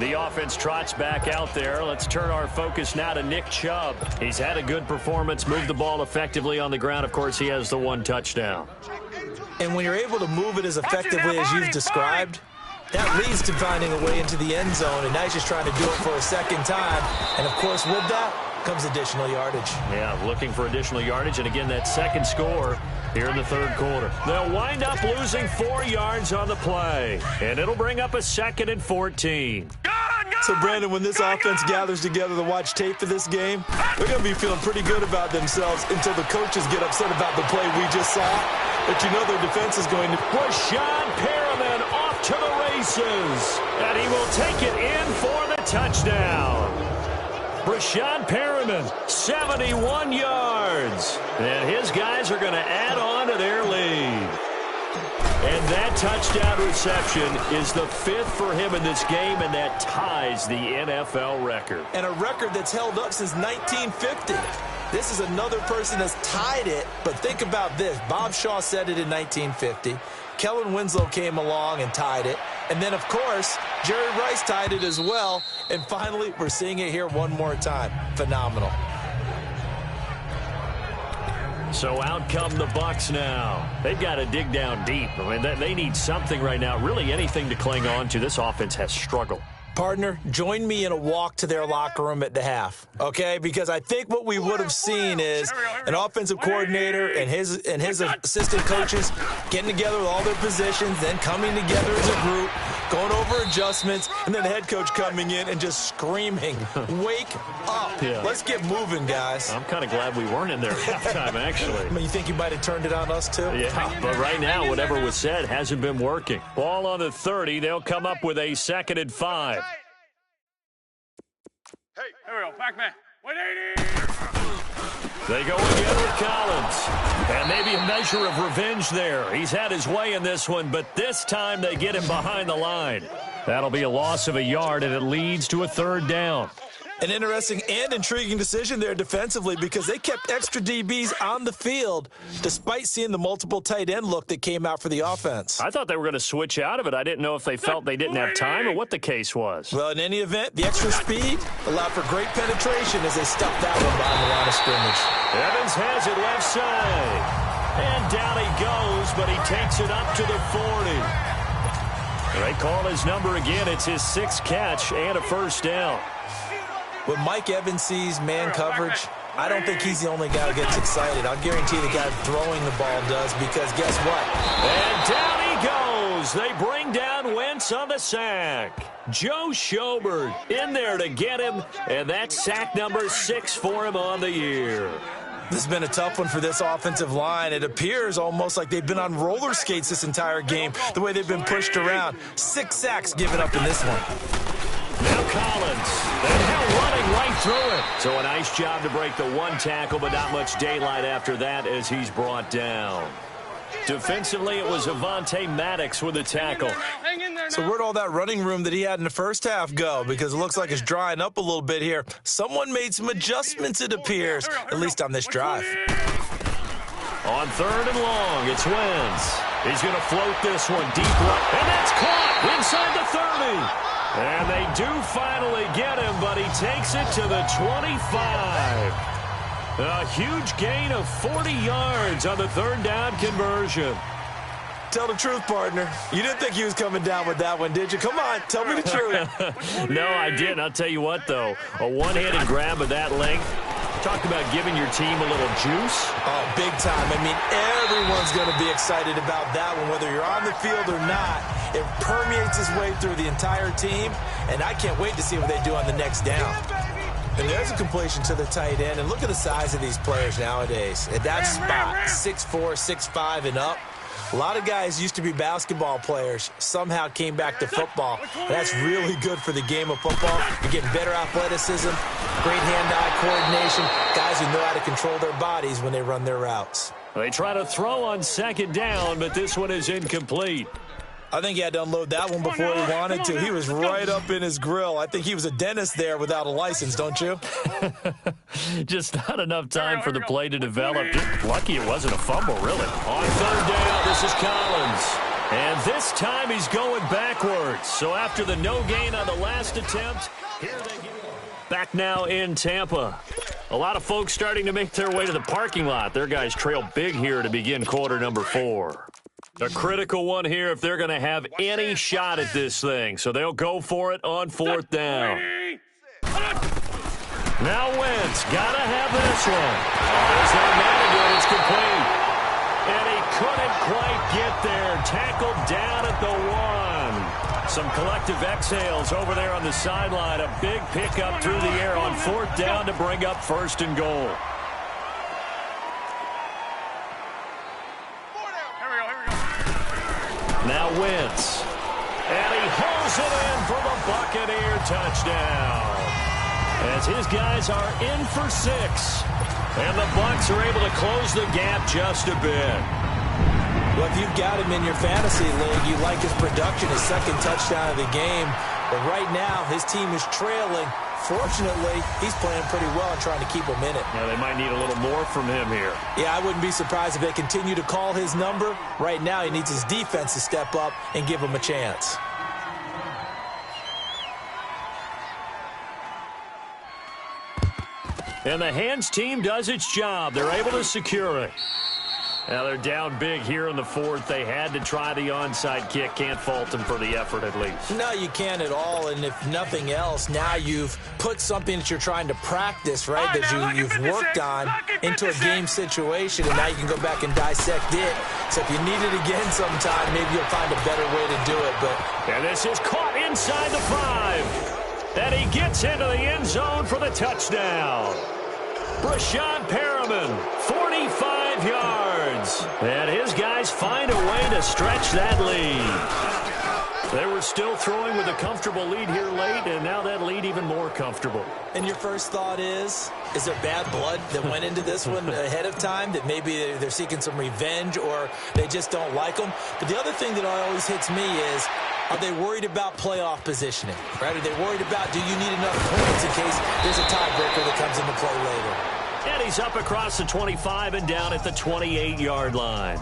The offense trots back out there. Let's turn our focus now to Nick Chubb. He's had a good performance, moved the ball effectively on the ground. Of course, he has the 1 touchdown. And when you're able to move it as effectively as you've described, that leads to finding a way into the end zone, and now he's just trying to do it for a 2nd time. And, of course, with that comes additional yardage. Yeah, looking for additional yardage, and again, that 2nd score here in the 3rd quarter. They'll wind up losing 4 yards on the play, and it'll bring up a 2nd and 14. So, Brandon, when this offense gathers together to watch tape for this game, they're going to be feeling pretty good about themselves until the coaches get upset about the play we just saw. But you know their defense is going to... Rashad Perriman off to the races, and he will take it in for the touchdown. Rashad Perriman, 71 yards. And his guys are going to add on to their lead. And that touchdown reception is the 5th for him in this game, and that ties the NFL record. And a record that's held up since 1950. This is another person that's tied it, but think about this. Bob Shaw said it in 1950. Kellen Winslow came along and tied it. And then, of course, Jerry Rice tied it as well. And finally, we're seeing it here one more time. Phenomenal. So out come the Bucs now. They've got to dig down deep. I mean, they need something right now, really anything to cling on to. This offense has struggled. Partner, join me in a walk to their locker room at the half, okay? Because I think what we would have seen is an offensive coordinator and his assistant coaches getting together with all their positions, then coming together as a group, going over adjustments, and then the head coach coming in and just screaming, wake up. Yeah. Let's get moving, guys. I'm kind of glad we weren't in there at halftime, actually. I mean, you think you might have turned it on us, too? Yeah, but right now, whatever was said hasn't been working. Ball on the 30. They'll come up with a 2nd and 5. Hey, here we go. Back man. 180. They go again with Collins. And maybe a measure of revenge there. He's had his way in this one, but this time they get him behind the line. That'll be a loss of a yard, and it leads to a 3rd down. An interesting and intriguing decision there defensively because they kept extra DBs on the field despite seeing the multiple tight end look that came out for the offense. I thought they were going to switch out of it. I didn't know if they felt they didn't have time or what the case was. Well, in any event, the extra speed allowed for great penetration as they stuffed that one behind the line of scrimmage. Evans has it left side. And down he goes, but he takes it up to the 40. They call his number again. It's his 6th catch and a 1st down. When Mike Evans sees man coverage, I don't think he's the only guy who gets excited. I'll guarantee the guy throwing the ball does, because guess what? And down he goes. They bring down Wentz on the sack. Joe Schobert in there to get him, and that's sack number 6 for him on the year. This has been a tough one for this offensive line. It appears almost like they've been on roller skates this entire game, the way they've been pushed around. 6 sacks given up in this one. Now Collins, and now running right through it. So a nice job to break the 1 tackle, but not much daylight after that as he's brought down. Defensively, it was Avonte Maddox with a tackle. So where'd all that running room that he had in the first half go? Because it looks like it's drying up a little bit here. Someone made some adjustments, it appears, at least on this drive. On 3rd and long, it's Wentz. He's going to float this one deep right, and that's caught inside the 30. And they do finally get him, but he takes it to the 25. A huge gain of 40 yards on the 3rd down conversion. Tell the truth, partner. You didn't think he was coming down with that one, did you? Come on, tell me the truth. No, I didn't. I'll tell you what, though. A one-handed grab of that length. Talk about giving your team a little juice. Oh, big time. I mean, everyone's going to be excited about that one, whether you're on the field or not. It permeates its way through the entire team, and I can't wait to see what they do on the next down. And there's a completion to the tight end, and look at the size of these players nowadays. At that spot, 6'4", 6'5", and up. A lot of guys used to be basketball players, somehow came back to football. That's really good for the game of football. You're getting better athleticism, great hand-eye coordination, guys who know how to control their bodies when they run their routes. They try to throw on 2nd down, but this one is incomplete. I think he had to unload that one before he wanted to. He was right up in his grill. I think he was a dentist there without a license, don't you? Just not enough time for the play to develop. Just lucky it wasn't a fumble, really. On 3rd down, this is Collins. And this time he's going backwards. So after the no gain on the last attempt, here they go. Back now in Tampa. A lot of folks starting to make their way to the parking lot. Their guys trail big here to begin quarter number 4. A critical one here if they're going to have any shot at this thing. So they'll go for it on 4th down. Now Wentz, got to have this one. There's that man again, it's complete. And he couldn't quite get there. Tackled down at the 1. Some collective exhales over there on the sideline. A big pickup through the air on 4th down to bring up 1st and goal. Now Wentz. And he hauls it in for the Buccaneer touchdown. As his guys are in for 6. And the Bucs are able to close the gap just a bit. Well, if you've got him in your fantasy league, you like his production, his 2nd touchdown of the game. But right now, his team is trailing. Fortunately, he's playing pretty well and trying to keep him in it. Yeah, they might need a little more from him here. Yeah, I wouldn't be surprised if they continue to call his number. Right now, he needs his defense to step up and give him a chance. And the hands team does its job. They're able to secure it. Now they're down big here in the 4th. They had to try the onside kick. Can't fault them for the effort at least. No, you can't at all. And if nothing else, now you've put something that you're trying to practice, right, that you've worked on into a game situation, and now you can go back and dissect it. So if you need it again sometime, maybe you'll find a better way to do it. And this is caught inside the 5. And he gets into the end zone for the touchdown. Brashad Perriman, 45 yards. And his guys find a way to stretch that lead. They were still throwing with a comfortable lead here late, and now that lead even more comfortable. And your first thought is there bad blood that went into this one ahead of time, that maybe they're seeking some revenge or they just don't like them? But the other thing that always hits me is, are they worried about playoff positioning? Right? Are they worried about, do you need enough points in case there's a tiebreaker that comes into play later? And he's up across the 25 and down at the 28-yard line.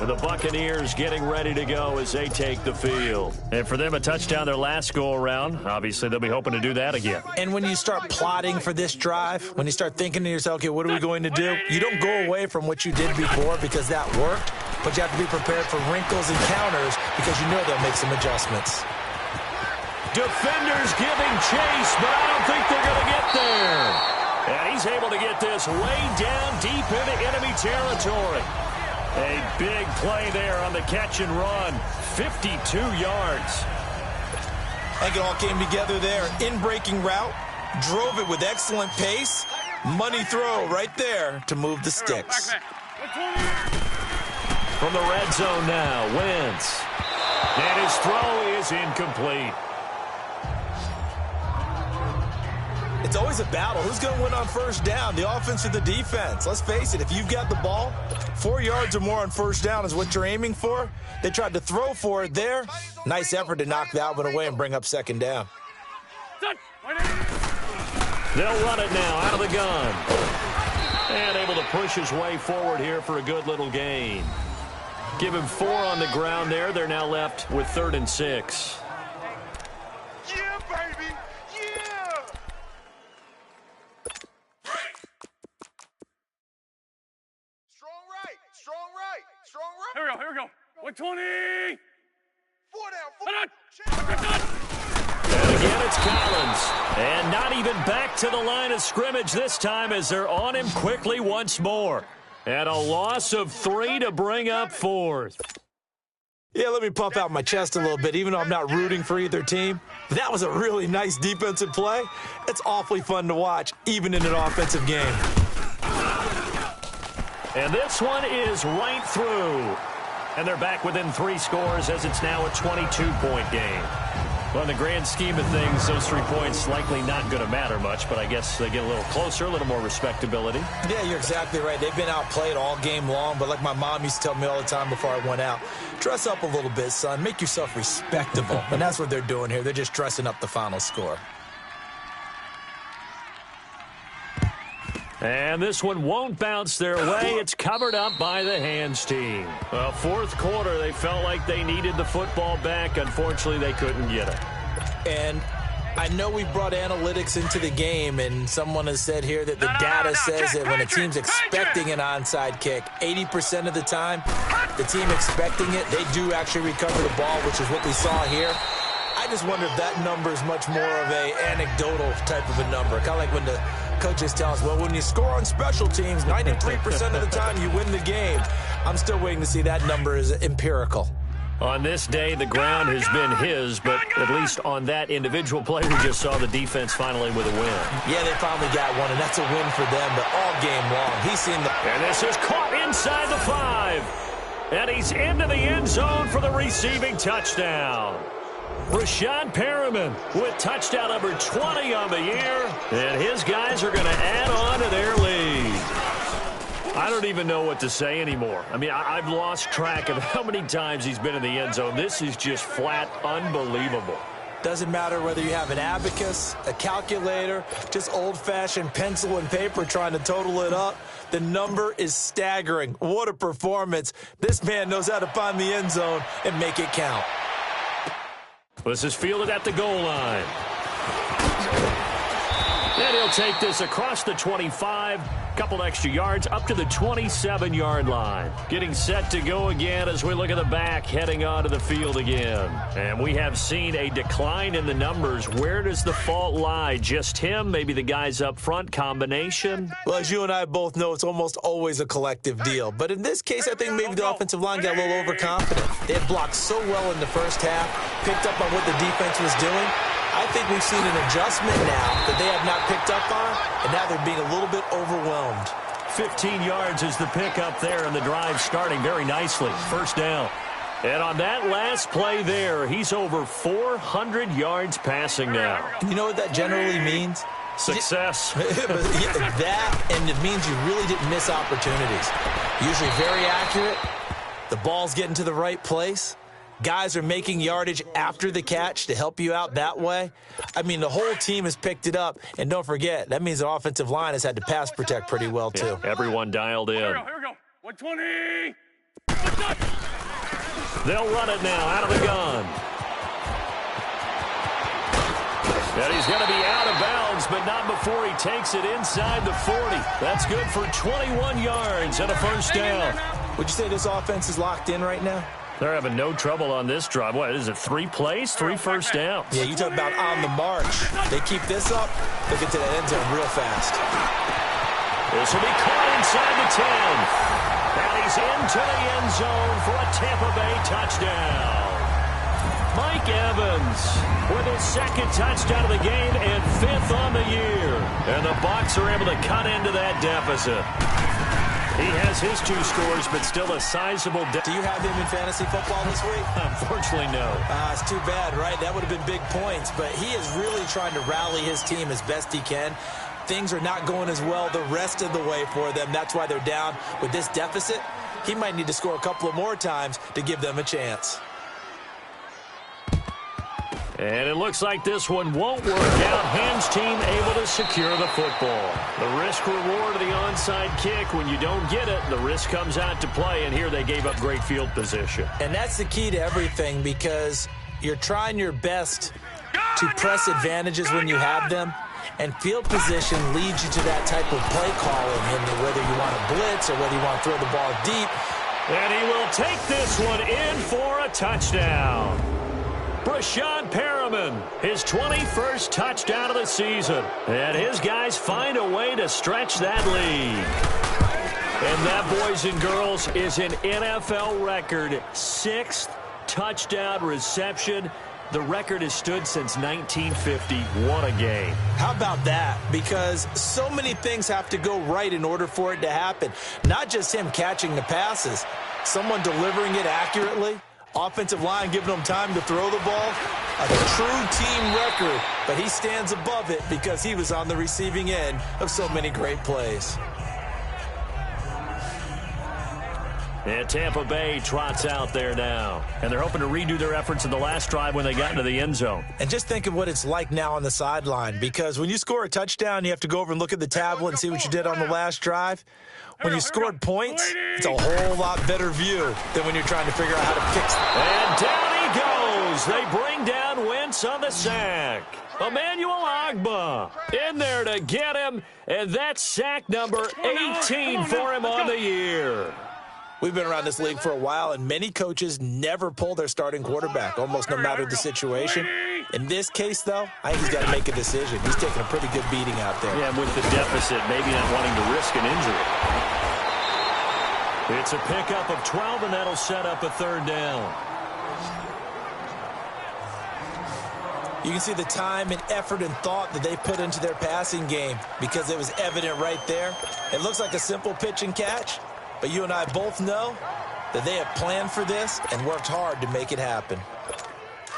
And the Buccaneers getting ready to go as they take the field. And for them, a touchdown their last go-around. Obviously, they'll be hoping to do that again. And when you start plotting for this drive, when you start thinking to yourself, okay, what are we going to do? You don't go away from what you did before because that worked, but you have to be prepared for wrinkles and counters because you know they'll make some adjustments. Defenders giving chase, but I don't think they're going to get there. And he's able to get this way down deep into enemy territory. A big play there on the catch and run. 52 yards. I think it all came together there. In-breaking route, drove it with excellent pace. Money throw right there to move the sticks. From the red zone now, Wentz. And his throw is incomplete. It's always a battle. Who's going to win on first down, the offense or the defense? Let's face it, if you've got the ball, 4 yards or more on first down is what you're aiming for. They tried to throw for it there. Nice effort to knock that one away and bring up second down. They'll run it now out of the gun. And able to push his way forward here for a good little gain. Give him 4 on the ground there. They're now left with 3rd and 6. Yeah, baby. Yeah. Strong right. Strong right. Strong right. Here we go. 120. 4 down. And again, it's Collins. And not even back to the line of scrimmage this time as they're on him quickly once more. And a loss of 3 to bring up 4th. Yeah, let me puff out my chest a little bit, even though I'm not rooting for either team. That was a really nice defensive play. It's awfully fun to watch, even in an offensive game. And this one is right through. And they're back within 3 scores as it's now a 22-point game. Well, in the grand scheme of things, those 3 points likely not going to matter much, but I guess they get a little closer, a little more respectability. Yeah, you're exactly right. They've been outplayed all game long, but like my mom used to tell me all the time before I went out, dress up a little bit, son. Make yourself respectable. And that's what they're doing here. They're just dressing up the final score. And this one won't bounce their way. It's covered up by the hands team. Well, 4th quarter, they felt like they needed the football back. Unfortunately, they couldn't get it. And I know we brought analytics into the game, and someone has said here that the data says that when a team's expecting an onside kick, 80% of the time, the team expecting it, they do actually recover the ball, which is what we saw here. I just wonder if that number is much more of a anecdotal type of a number. Kind of like when the coaches tell us, well, when you score on special teams, 93% of the time you win the game. I'm still waiting to see that number is empirical. On this day, the ground has been his, but at least on that individual play, we just saw the defense finally with a win. Yeah, they finally got one, and that's a win for them, but all game long. He's seen the... And this is caught inside the 5. And he's into the end zone for the receiving touchdown. Rashad Perriman with touchdown number 20 on the year, and his guys are going to add on to their lead. I don't even know what to say anymore. I mean, I've lost track of how many times he's been in the end zone. This is just flat unbelievable. Doesn't matter whether you have an abacus, a calculator, just old-fashioned pencil and paper trying to total it up. The number is staggering. What a performance. This man knows how to find the end zone and make it count. This is fielded at the goal line. And he'll take this across the 25, couple extra yards, up to the 27-yard line. Getting set to go again as we look at the back, heading onto the field again. And we have seen a decline in the numbers. Where does the fault lie? Just him? Maybe the guys up front? Combination? Well, as you and I both know, it's almost always a collective deal. But in this case, I think maybe the offensive line got a little overconfident. They had blocked so well in the first half, picked up on what the defense was doing. I think we've seen an adjustment now that they have not picked up on, and now they're being a little bit overwhelmed. 15 yards is the pickup there, and the drive starting very nicely. First down. And on that last play there, he's over 400 yards passing now. You know what that generally means? Success. That, and it means you really didn't miss opportunities. Usually very accurate. The ball's getting to the right place. Guys are making yardage after the catch to help you out that way. I mean, the whole team has picked it up. And don't forget, that means the offensive line has had to pass protect pretty well, too. Yeah, everyone dialed in. Here we go. 120. They'll run it now out of the gun. And he's going to be out of bounds, but not before he takes it inside the 40. That's good for 21 yards and a first down. Would you say this offense is locked in right now? They're having no trouble on this drive. What is it, 3 plays, 3 first downs? Yeah, you talk about on the march. They keep this up, they'll get to that end zone real fast. This will be caught inside the 10. And he's into the end zone for a Tampa Bay touchdown. Mike Evans with his 2nd touchdown of the game and 5th on the year. And the Bucs are able to cut into that deficit. He has his 2 scores, but still a sizable deficit. Do you have him in fantasy football this week? Unfortunately, no. It's too bad, right? That would have been big points. But he is really trying to rally his team as best he can. Things are not going as well the rest of the way for them. That's why they're down with this deficit. He might need to score a couple of more times to give them a chance. And it looks like this one won't work out. Ham's team able to secure the football. The risk-reward of the onside kick, when you don't get it, the risk comes out to play, and here they gave up great field position. And that's the key to everything, because you're trying your best to press advantages when you have them, and field position leads you to that type of play calling, and whether you want to blitz or whether you want to throw the ball deep. And he will take this one in for a touchdown. Brashad Perriman, his 21st touchdown of the season. And his guys find a way to stretch that lead. And that, boys and girls, is an NFL record 6th touchdown reception. The record has stood since 1950. What a game. How about that? Because so many things have to go right in order for it to happen. Not just him catching the passes. Someone delivering it accurately. Offensive line giving them time to throw the ball. A true team record, but he stands above it because he was on the receiving end of so many great plays. And Tampa Bay trots out there now. And they're hoping to redo their efforts in the last drive when they got into the end zone. And just think of what it's like now on the sideline, because when you score a touchdown, you have to go over and look at the tablet and see what you did on the last drive. When you scored points, it's a whole lot better view than when you're trying to figure out how to fix it. And down he goes. They bring down Wentz on the sack. Emmanuel Ogbah in there to get him, and that's sack number 18 for him on the year. We've been around this league for a while, and many coaches never pull their starting quarterback, almost no matter the situation. In this case, though, I think he's got to make a decision. He's taking a pretty good beating out there. Yeah, with the deficit, maybe not wanting to risk an injury. It's a pickup of 12, and that'll set up a 3rd down. You can see the time and effort and thought that they put into their passing game because it was evident right there. It looks like a simple pitch and catch, but you and I both know that they have planned for this and worked hard to make it happen.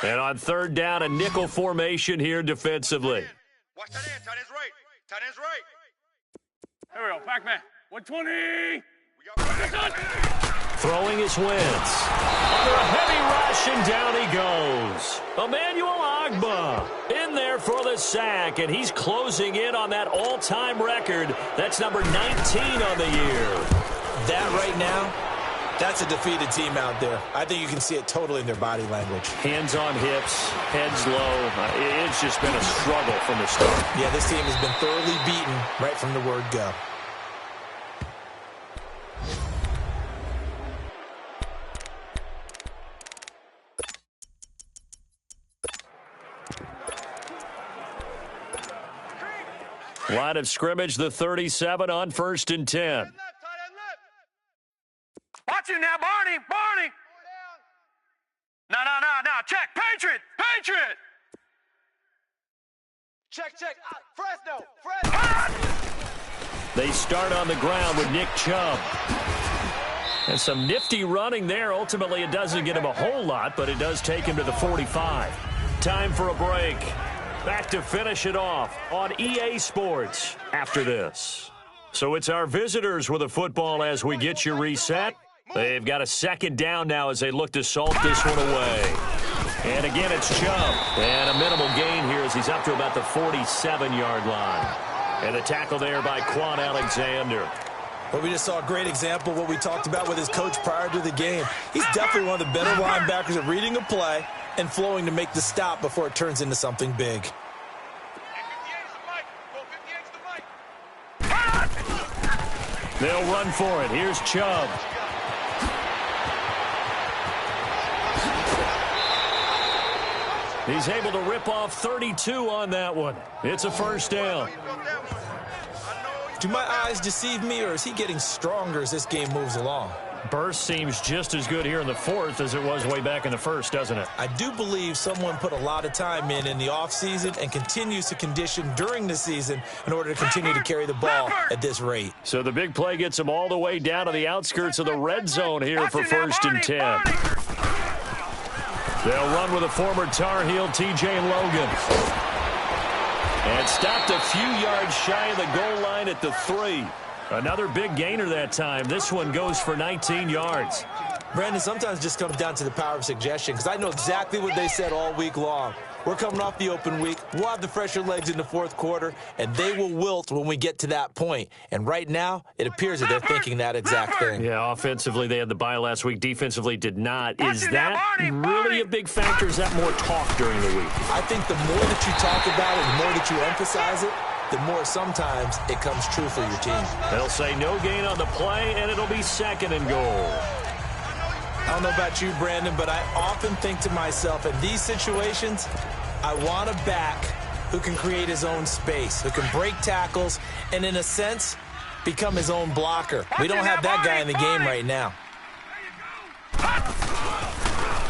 And on 3rd down, a nickel formation here defensively. Watch that end. Tight end's right. Tight end's right. Here we go. Back man. 120. Throwing his Wentz. Under a heavy rush, and down he goes. Emmanuel Ogbah in there for the sack, and he's closing in on that all-time record. That's number 19 on the year. That right now, that's a defeated team out there. I think you can see it totally in their body language. Hands on hips, heads low. It's just been a struggle from the start. Yeah, this team has been thoroughly beaten right from the word go. Line of scrimmage, the 37 on 1st and 10. Watch it now, Barney. Barney. No. Check. Patriot. Check. Fresno. They start on the ground with Nick Chubb. And some nifty running there. Ultimately, it doesn't get him a whole lot, but it does take him to the 45. Time for a break. Back to finish it off on EA Sports after this. So it's our visitors with the football as we get you reset. They've got a 2nd down now as they look to salt this one away. And again, it's Chubb. And a minimal gain here as he's up to about the 47-yard line. And the tackle there by Quan Alexander. Well, we just saw a great example of what we talked about with his coach prior to the game. He's definitely one of the better linebackers at reading a play and flowing to make the stop before it turns into something big. They'll run for it. Here's Chubb. He's able to rip off 32 on that one. It's a first down. Do my eyes deceive me, or is he getting stronger as this game moves along? Burst seems just as good here in the fourth as it was way back in the first, doesn't it? I do believe someone put a lot of time in the offseason and continues to condition during the season in order to continue to carry the ball at this rate. So the big play gets him all the way down to the outskirts of the red zone here for first and 10. They'll run with a former Tar Heel, T.J. Logan. And stopped a few yards shy of the goal line at the 3. Another big gainer that time. This one goes for 19 yards. Brandon, sometimes it just comes down to the power of suggestion, because I know exactly what they said all week long. We're coming off the open week. We'll have the fresher legs in the fourth quarter, and they will wilt when we get to that point. And right now, it appears that they're thinking that exact thing. Yeah, offensively, they had the bye last week. Defensively, did not. Is that really a big factor? Is that more talk during the week? I think the more that you talk about it, the more that you emphasize it, the more sometimes it comes true for your team. They'll say no gain on the play, and it'll be second and goal. I don't know about you, Brandon, but I often think to myself, in these situations, I want a back who can create his own space, who can break tackles, and in a sense, become his own blocker. We don't have that guy in the game right now.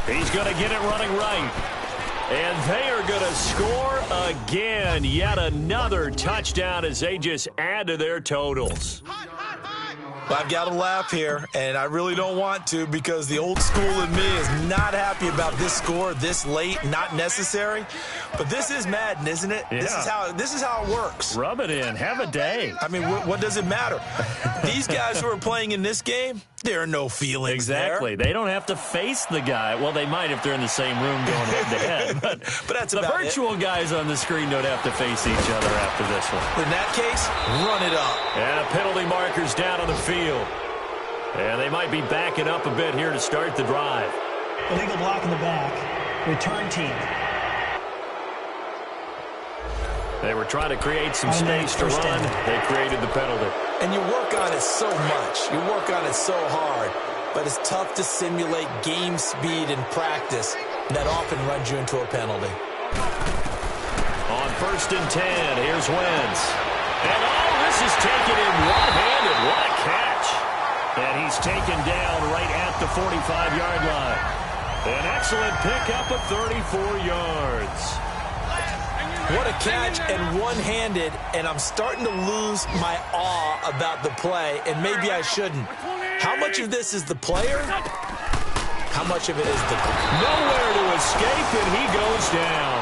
He's going to get it running right. And they are going to score again. Yet another touchdown as they just add to their totals. Well, I've got to laugh here, and I really don't want to, because the old school in me is not happy about this score this late, not necessary. But this is Madden, isn't it? Yeah. This is how it works. Rub it in. Have a day. I mean, what does it matter? These guys who are playing in this game, there are no feelings Exactly. there. They don't have to face the guy. Well, they might if they're in the same room going head-to-head. But that's the virtual guys on the screen don't have to face each other after this one. In that case, run it up. And a penalty marker's down on the field. And they might be backing up a bit here to start the drive. Illegal block in the back. Return team. They were trying to create some space to run. They created the penalty. And you work on it so much. You work on it so hard. But it's tough to simulate game speed in practice. And that often runs you into a penalty. On first and 10, here's Wentz. And this is taken in one-handed. What a catch. And he's taken down right at the 45-yard line. An excellent pickup of 34 yards. What a catch, and one-handed, and I'm starting to lose my awe about the play, and maybe I shouldn't. How much of this is the player? How much of it is the... Nowhere to escape, and he goes down.